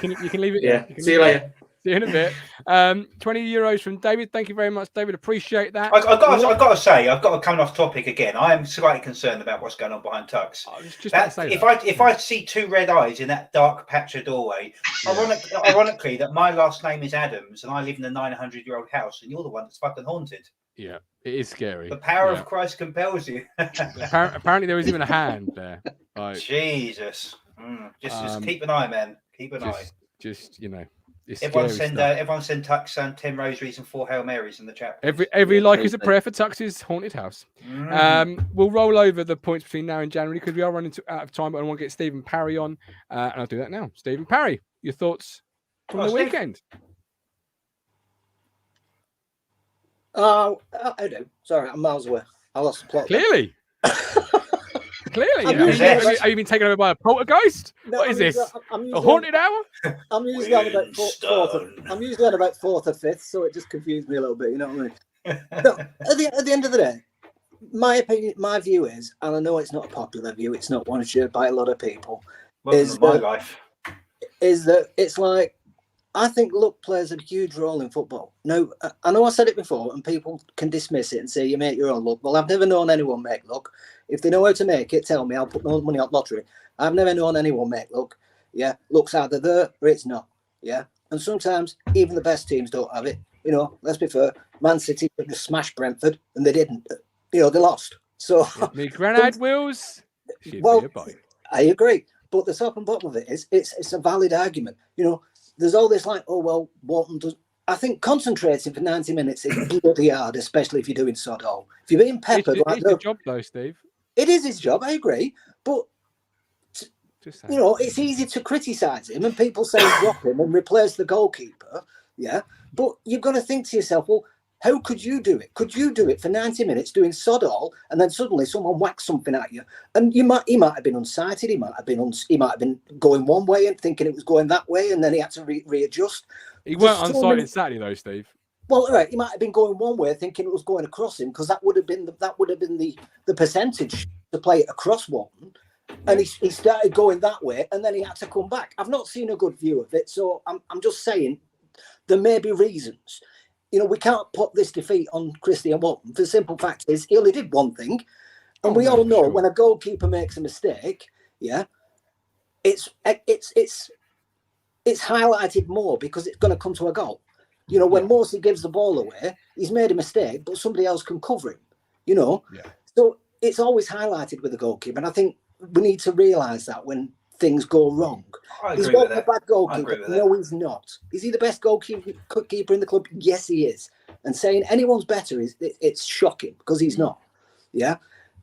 can leave it. Yeah. See you later. See you in a bit. 20 euros from David. Thank you very much, David. Appreciate that. I've got to say, I've got to come off topic again. I am slightly concerned about what's going on behind Tux. If I see 2 red eyes in that dark patch of doorway, ironically, that my last name is Adams and I live in a 900-year-old house, and you're the one that's fucking haunted. Yeah, it is scary. The power of Christ compels you. Apparently, there was even a hand there. Jesus. Just keep an eye, man. Keep an eye. Just everyone send Tux 10 rosaries and 4 Hail Marys in the chat. Every like is a prayer for Tux's haunted house. We'll roll over the points between now and January because we are running out of time, but I want to get Stephen Parry on, and I'll do that now. Stephen Parry, your thoughts from the weekend? I do. Sorry, I'm miles away. I lost the plot. Clearly. Have you been taken over by a poltergeist? No, what is this? A haunted hour? I'm usually on about fourth or fifth, so it just confused me a little bit. You know what I mean? No, at the end of the day, my opinion, my view is, and I know it's not a popular view, it's not one shared by a lot of people. Is that it's like, I think luck plays a huge role in football. No, I know I said it before, and people can dismiss it and say you make your own luck. Well, I've never known anyone make luck. If they know how to make it, tell me. I'll put no money on lottery. I've never known anyone make luck. Yeah, looks either there or it's not. Yeah, and sometimes even the best teams don't have it. You know, let's be fair. Man City just smashed Brentford and they didn't. You know, they lost. So me grenade wheels. Well, I agree, but the top and bottom of it is it's a valid argument. You know, there's all this like, oh well, Walton does. I think concentrating for 90 minutes is bloody hard, especially if you're doing sod all. If you're being peppered, it's your job though, Steve. It is his job. I agree, but you know, it's easy to criticise him and people say drop him and replace the goalkeeper. Yeah, but you've got to think to yourself, well, how could you do it? Could you do it for 90 minutes doing sod all, and then suddenly someone whacks something at you, and he might have been unsighted, he might have been going one way and thinking it was going that way, and then he had to readjust. He weren't unsighted Saturday though, Steve. Well, right, he might have been going one way thinking it was going across him because that would have been the percentage to play it across Walton. And he started going that way, and then he had to come back. I've not seen a good view of it, so I'm just saying there may be reasons. You know, we can't put this defeat on Christian Walton. The simple fact is he only did one thing, and we all know when a goalkeeper makes a mistake, yeah, it's highlighted more because it's going to come to a goal. You know, when Morsey gives the ball away, he's made a mistake, but somebody else can cover him. You know, so it's always highlighted with the goalkeeper, and I think we need to realise that when things go wrong. He's not a bad goalkeeper. No, he's not. Is he the best goalkeeper in the club? Yes, he is. And saying anyone's better it's shocking because he's not. Yeah,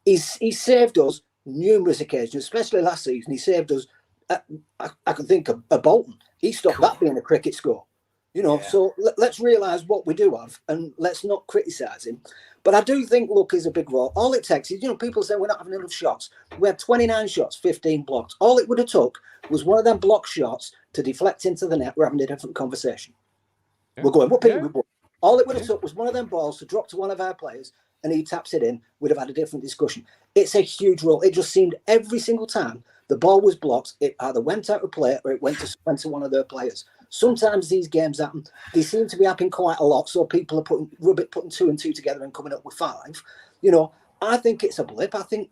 he's saved us numerous occasions, especially last season. He saved us. I can think of Bolton. He stopped that being a cricket score. You know, so let's realise what we do have and let's not criticise him. But I do think luck is a big role. All it takes is, you know, people say we're not having enough shots. We had 29 shots, 15 blocked. All it would have took was one of them block shots to deflect into the net. We're having a different conversation. Yeah. We're going, what people we want? All it would have took was one of them balls to drop to one of our players and he taps it in. We'd have had a different discussion. It's a huge role. It just seemed every single time the ball was blocked, it either went out of play or it went to one of their players. Sometimes these games happen. They seem to be happening quite a lot. So people are putting 2 and 2 together and coming up with 5. You know, I think it's a blip. I think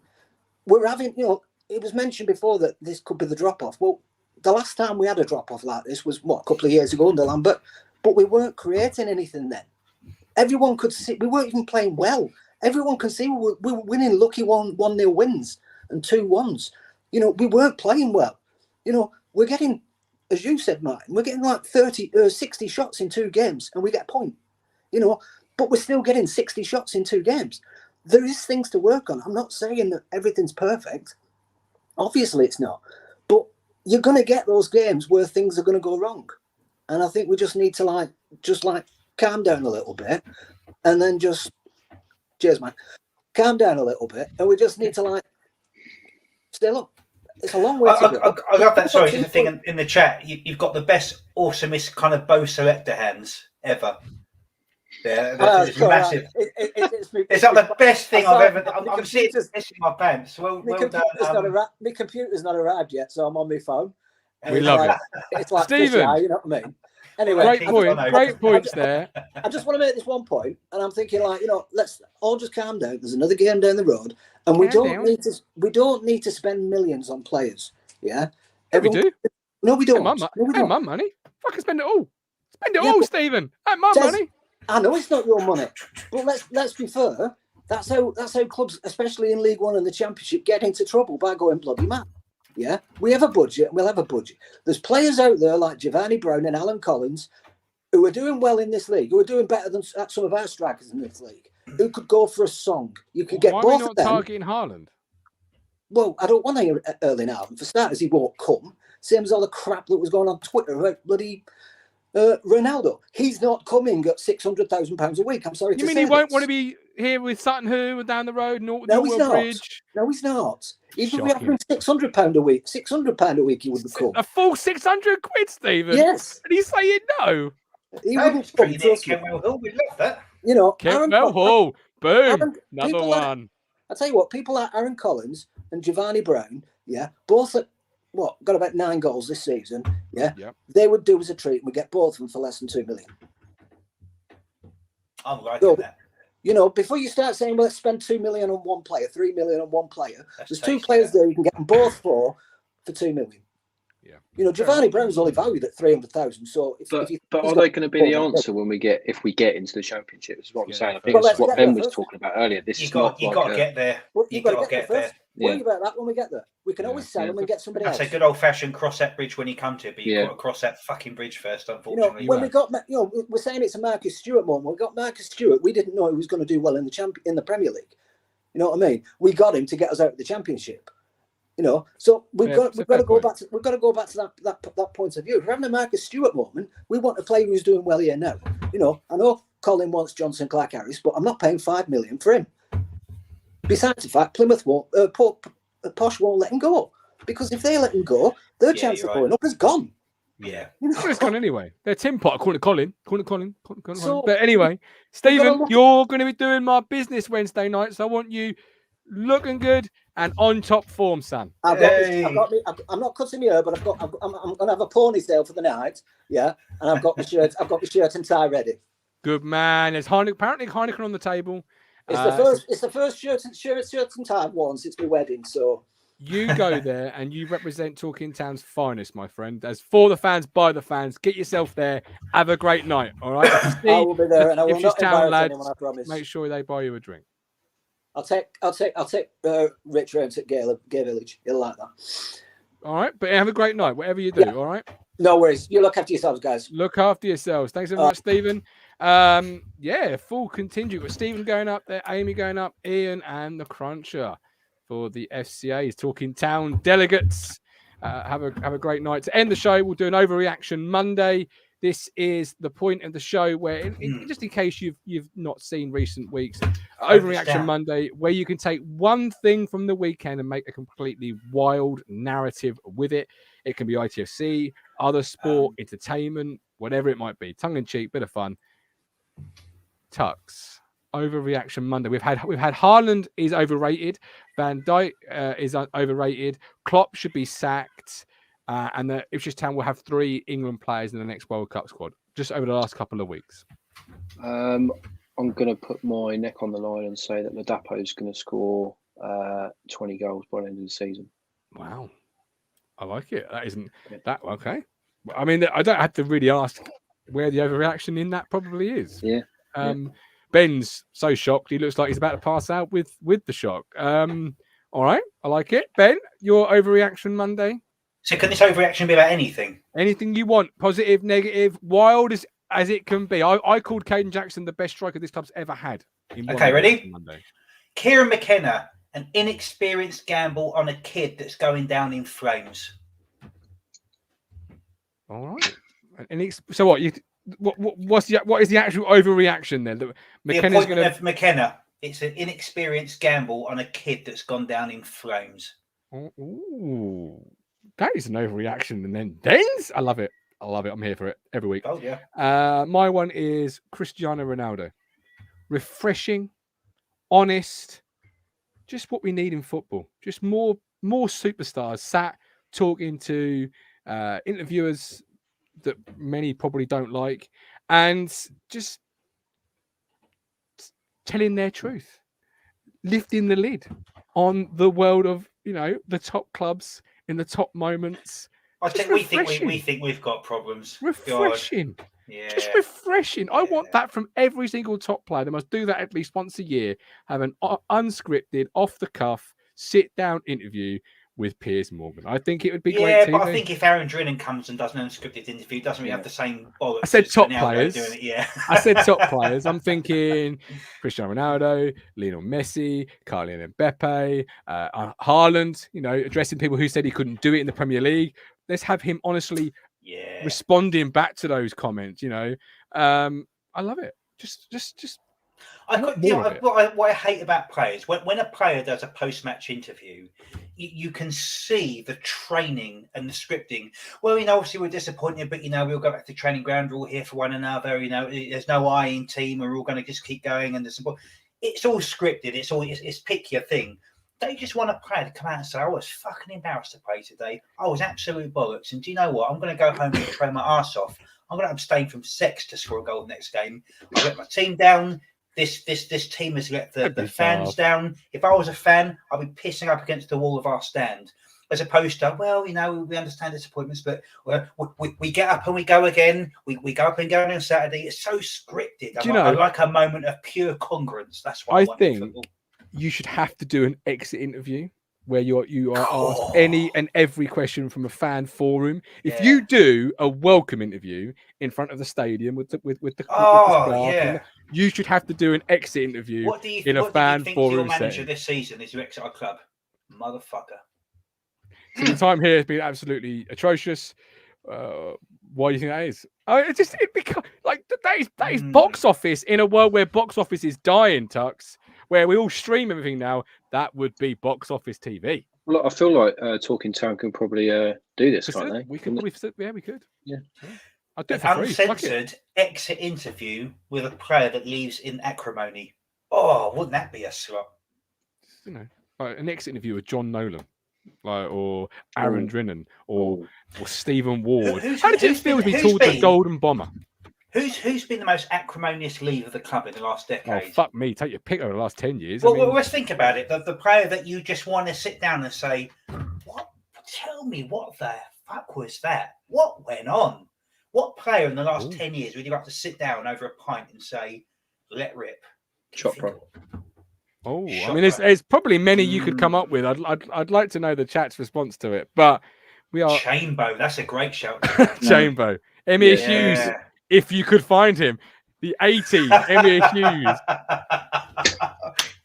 we're having, you know, it was mentioned before that this could be the drop-off. Well, the last time we had a drop-off like this was, a couple of years ago under Lambert, but we weren't creating anything then. Everyone could see, we weren't even playing well. Everyone can see we were winning lucky 1-0 wins and 2-1s. You know, we weren't playing well. You know, we're getting, as you said, Martin, we're getting like 60 shots in 2 games and we get a point. You know, but we're still getting 60 shots in 2 games. There is things to work on. I'm not saying that everything's perfect. Obviously it's not. But you're going to get those games where things are going to go wrong. And I think we just need to just calm down a little bit and then just, cheers, man, calm down a little bit. And we just need to still up. It's a long way to go. I love that. Sorry, there's a thing in the chat. You've got the best, awesomest kind of bow selector hands ever. It's massive. It's like the best thing I've ever. I'm seeing this in my pants. Well done. My computer's not arrived yet, so I'm on my phone. We love it. It's like Stephen, you know what I mean? Anyway, great points there. I just want to make this one point, and I'm thinking, let's all just calm down. There's another game down the road, and we don't need to spend millions on players. Yeah, we do. No, we don't. Hey, my money. Fucking spend it all. Spend it all, Stephen. Hey, my money. I know it's not your money, but let's be fair. That's how clubs, especially in League One and the Championship, get into trouble by going bloody mad. Yeah, we have a budget. We'll have a budget. There's players out there like Giovanni Brown and Alan Collins who are doing well in this league, who are doing better than some of our strikers in this league, who could go for a song. You could get both of them. Why are we not targeting Haaland? Well, I don't want to hear Erling Haaland. For starters, he won't come. Same as all the crap that was going on Twitter about bloody Ronaldo. He's not coming at £600,000 a week. I'm sorry to say. You mean he won't want to be here with Sutton Hoo down the road? No, he's not. Bridge? No, he's not. Even if we offer him £600 a week, £600 a week, he wouldn't come. A full 600 quid, Stephen? Yes. And he's saying no? He wouldn't come. We love that. You know, Kentwell Hall. Boom. Another one. I tell you what, people like Aaron Collins and Giovanni Brown, yeah, both at got about 9 goals this season, yeah. They would do as a treat. We get both of them for less than $2 million. I'm liking that. You know, before you start saying, well, let's spend $2 million on one player, $3 million on one player, there's 2 players there you can get them both for $2 million. Yeah. You know, Giovanni Brown's only valued at 300,000. So, but are they going to be the answer when we get into the Championship? Is what I'm saying. I think Well, that's what Ben was first. talking about earlier. This You is got not to get there. Well, You got to get there. Worry about that when we get there. We can always sell them and get somebody else. That's a good old fashioned cross that bridge when you come to it, but you've got to cross that fucking bridge first, unfortunately. You know, when we got, you know, we're saying it's a Marcus Stewart moment. We got Marcus Stewart. We didn't know he was going to do well in the Premier League. You know what I mean? We got him to get us out of the Championship. You know, so we've got to go back to that point of view. If we're having a Marcus Stewart moment, we want a player who's doing well here now. You know, I know Colin wants Johnson Clark Harris, but I'm not paying $5 million for him. Besides the fact, Plymouth won't, Posh won't let him go, because if they let him go, their chance of going up is gone. Yeah, it's gone anyway. They're Tim Pot, according to Colin. But anyway, Stephen, you're going to be doing my business Wednesday night, so I want you looking good and on top form, son. I'm not cutting my hair, but I'm going to have a ponytail for the night. Yeah, and I've got my shirt. I've got my shirt and tie ready. Good man. There's apparently Heineken on the table. It's the first shirt and tie I've worn since my wedding. So you go there and you represent Talking Town's finest, my friend. As for the fans, by the fans. Get yourself there. Have a great night. All right. I will be there, and I will not embarrass anyone. I promise. Make sure they buy you a drink. I'll take Rich round to Gay Village. He'll like that. All right, but have a great night, whatever you do. Yeah. All right. No worries. You look after yourselves, guys. Look after yourselves. Thanks so much, Stephen. Full contingent with Stephen going up there, Amy going up, Ian and the Cruncher for the FCA's Talking Town delegates. Have a great night. To end the show, we'll do an Overreaction Monday. This is the point of the show where, just in case you've not seen recent weeks, Overreaction Monday, where you can take one thing from the weekend and make a completely wild narrative with it. It can be ITFC, other sport, entertainment, whatever it might be. Tongue in cheek, bit of fun. Tux, Overreaction Monday. We've had Haaland is overrated. Van Dijk is overrated. Klopp should be sacked. And the Ipswich Town will have 3 England players in the next World Cup squad, just over the last couple of weeks. I'm going to put my neck on the line and say that Ladapo's going to score 20 goals by the end of the season. Wow. I like it. That isn't that okay. I mean, I don't have to really ask where the overreaction in that probably is. Yeah. Ben's so shocked. He looks like he's about to pass out with the shock. All right. I like it. Ben, your Overreaction Monday. So can this overreaction be about anything? Anything you want, positive, negative, wild as it can be. I called Caden Jackson the best striker this club's ever had. Okay, ready? Kieran McKenna, an inexperienced gamble on a kid that's going down in flames. All right. So what is the actual overreaction then? McKenna's going to McKenna. It's an inexperienced gamble on a kid that's gone down in flames. Ooh. That is an overreaction. And then Dens? I love it. I'm here for it every week. Oh, yeah. My one is Cristiano Ronaldo. Refreshing, honest, just what we need in football. Just more superstars sat talking to interviewers that many probably don't like and just telling their truth. Lifting the lid on the world of, the top clubs in the top moments. I think we think we've got problems. Refreshing. God. Yeah. Just refreshing. I want that from every single top player. They must do that at least once a year. Have an unscripted, off the cuff, sit down interview with Piers Morgan. I think it would be great. Yeah, but I think if Aaron Drilling comes and does an unscripted interview, doesn't really have the same bollocks. I said top players. Doing it, yeah. I said top players. I'm thinking Cristiano Ronaldo, Lionel Messi, Kylian Mbappe, Haaland, addressing people who said he couldn't do it in the Premier League. Let's have him honestly responding back to those comments, I love it. Just what I hate about players, when a player does a post-match interview, you can see the training and the scripting. Well, obviously we're disappointed, but we'll go back to the training ground. We're all here for one another. There's no I in team, and we're all going to just keep going. And it's all scripted. It's pick your thing. They just want a player to come out and say, I was fucking embarrassed to play today. I was absolute bollocks. And do you know what? I'm going to go home and train my arse off. I'm going to abstain from sex to score a goal next game. I'll let my team down. This team has let the fans down. If I was a fan, I'd be pissing up against the wall of our stand. as opposed to, well, you know, we understand disappointments, but we get up and we go again. We go up and go on Saturday. It's so scripted. I like a moment of pure congruence. That's what I want in football. You should have to do an exit interview where you are asked any and every question from a fan forum. If you do a welcome interview in front of the stadium with the staff, you should have to do an exit interview in a fan forum. Your manager this season is your exit our club, motherfucker. So the time here has been absolutely atrocious. Why do you think that is? That is box office in a world where box office is dying, Tux. Where we all stream everything now, that would be box office TV. Well, I feel like Talking Town can probably do this, can't they? We could probably, we could. Yeah. I'd do it for free. Uncensored exit interview with a player that leaves in acrimony. Oh, wouldn't that be a slot? You know, like an exit interview with John Nolan, or Aaron Drinnan, or Stephen Ward. How did it feel to be called the Golden Bomber? Who's been the most acrimonious leave of the club in the last decade? Oh, fuck me. Take your pick over the last 10 years. Well, let's think about it. The player that you just want to sit down and say, "What? Tell me what the fuck was that? What went on? What player in the last 10 years would you like to sit down over a pint and say, let rip?" Chopra. Oh, I mean, there's probably many you could come up with. I'd like to know the chat's response to it, but we are Chambo. That's a great shout. Chambo. Emir Hughes. If you could find him, the 80 Emir Hughes.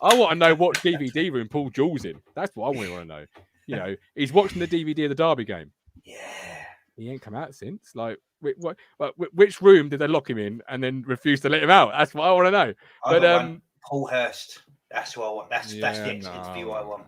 I want to know what DVD room Paul Jewell's in. That's what I want to know. You know, he's watching the DVD of the Derby game. Yeah, he ain't come out since. Like, which room did they lock him in and then refuse to let him out? That's what I want to know. But Paul Hurst. That's what I want. That's the interview I want.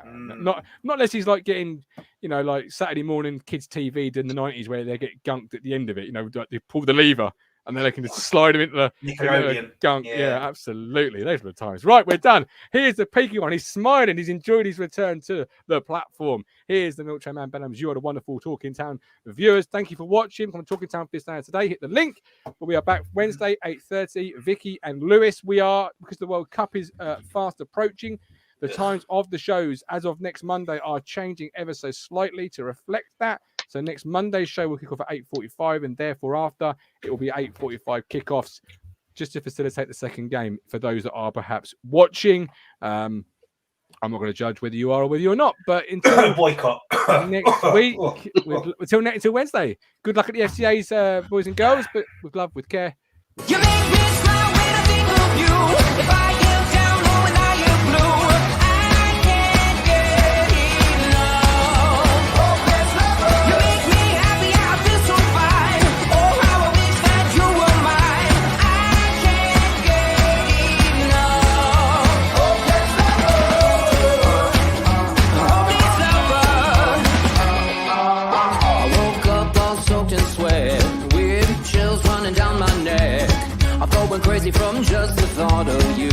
Not unless he's like getting, you know, like Saturday morning kids TV in the 90s where they get gunked at the end of it. You know, they pull the lever and then they can just slide him into the gunk. Yeah, absolutely. Those were the times. Right, we're done. Here's the peaky one. He's smiling. He's enjoyed his return to the platform. Here's the Milktray Man, Ben Adams. You are the wonderful Talking Town viewers. Thank you for watching. Come on, Talking Town Fist Day today. Hit the link. But we are back Wednesday, 8:30. Vicky and Lewis. We are, because the World Cup is fast approaching. The times of the shows as of next Monday are changing ever so slightly to reflect that. So next Monday's show will kick off at 8:45, and therefore after it will be 8:45 kickoffs, just to facilitate the second game for those that are perhaps watching. I'm not going to judge whether you are or whether you're not, but until boycott next week, until Wednesday. Good luck at the FCA's boys and girls, but with love, with care. You make me smile when I think of you. If I get down low and I am blue, I can't get enough. You make me happy, I feel so fine. Oh, how I wish that you were mine. I can't get enough. I woke up all soaked in sweat, weird chills running down my neck. I thought went crazy from just the thought of you.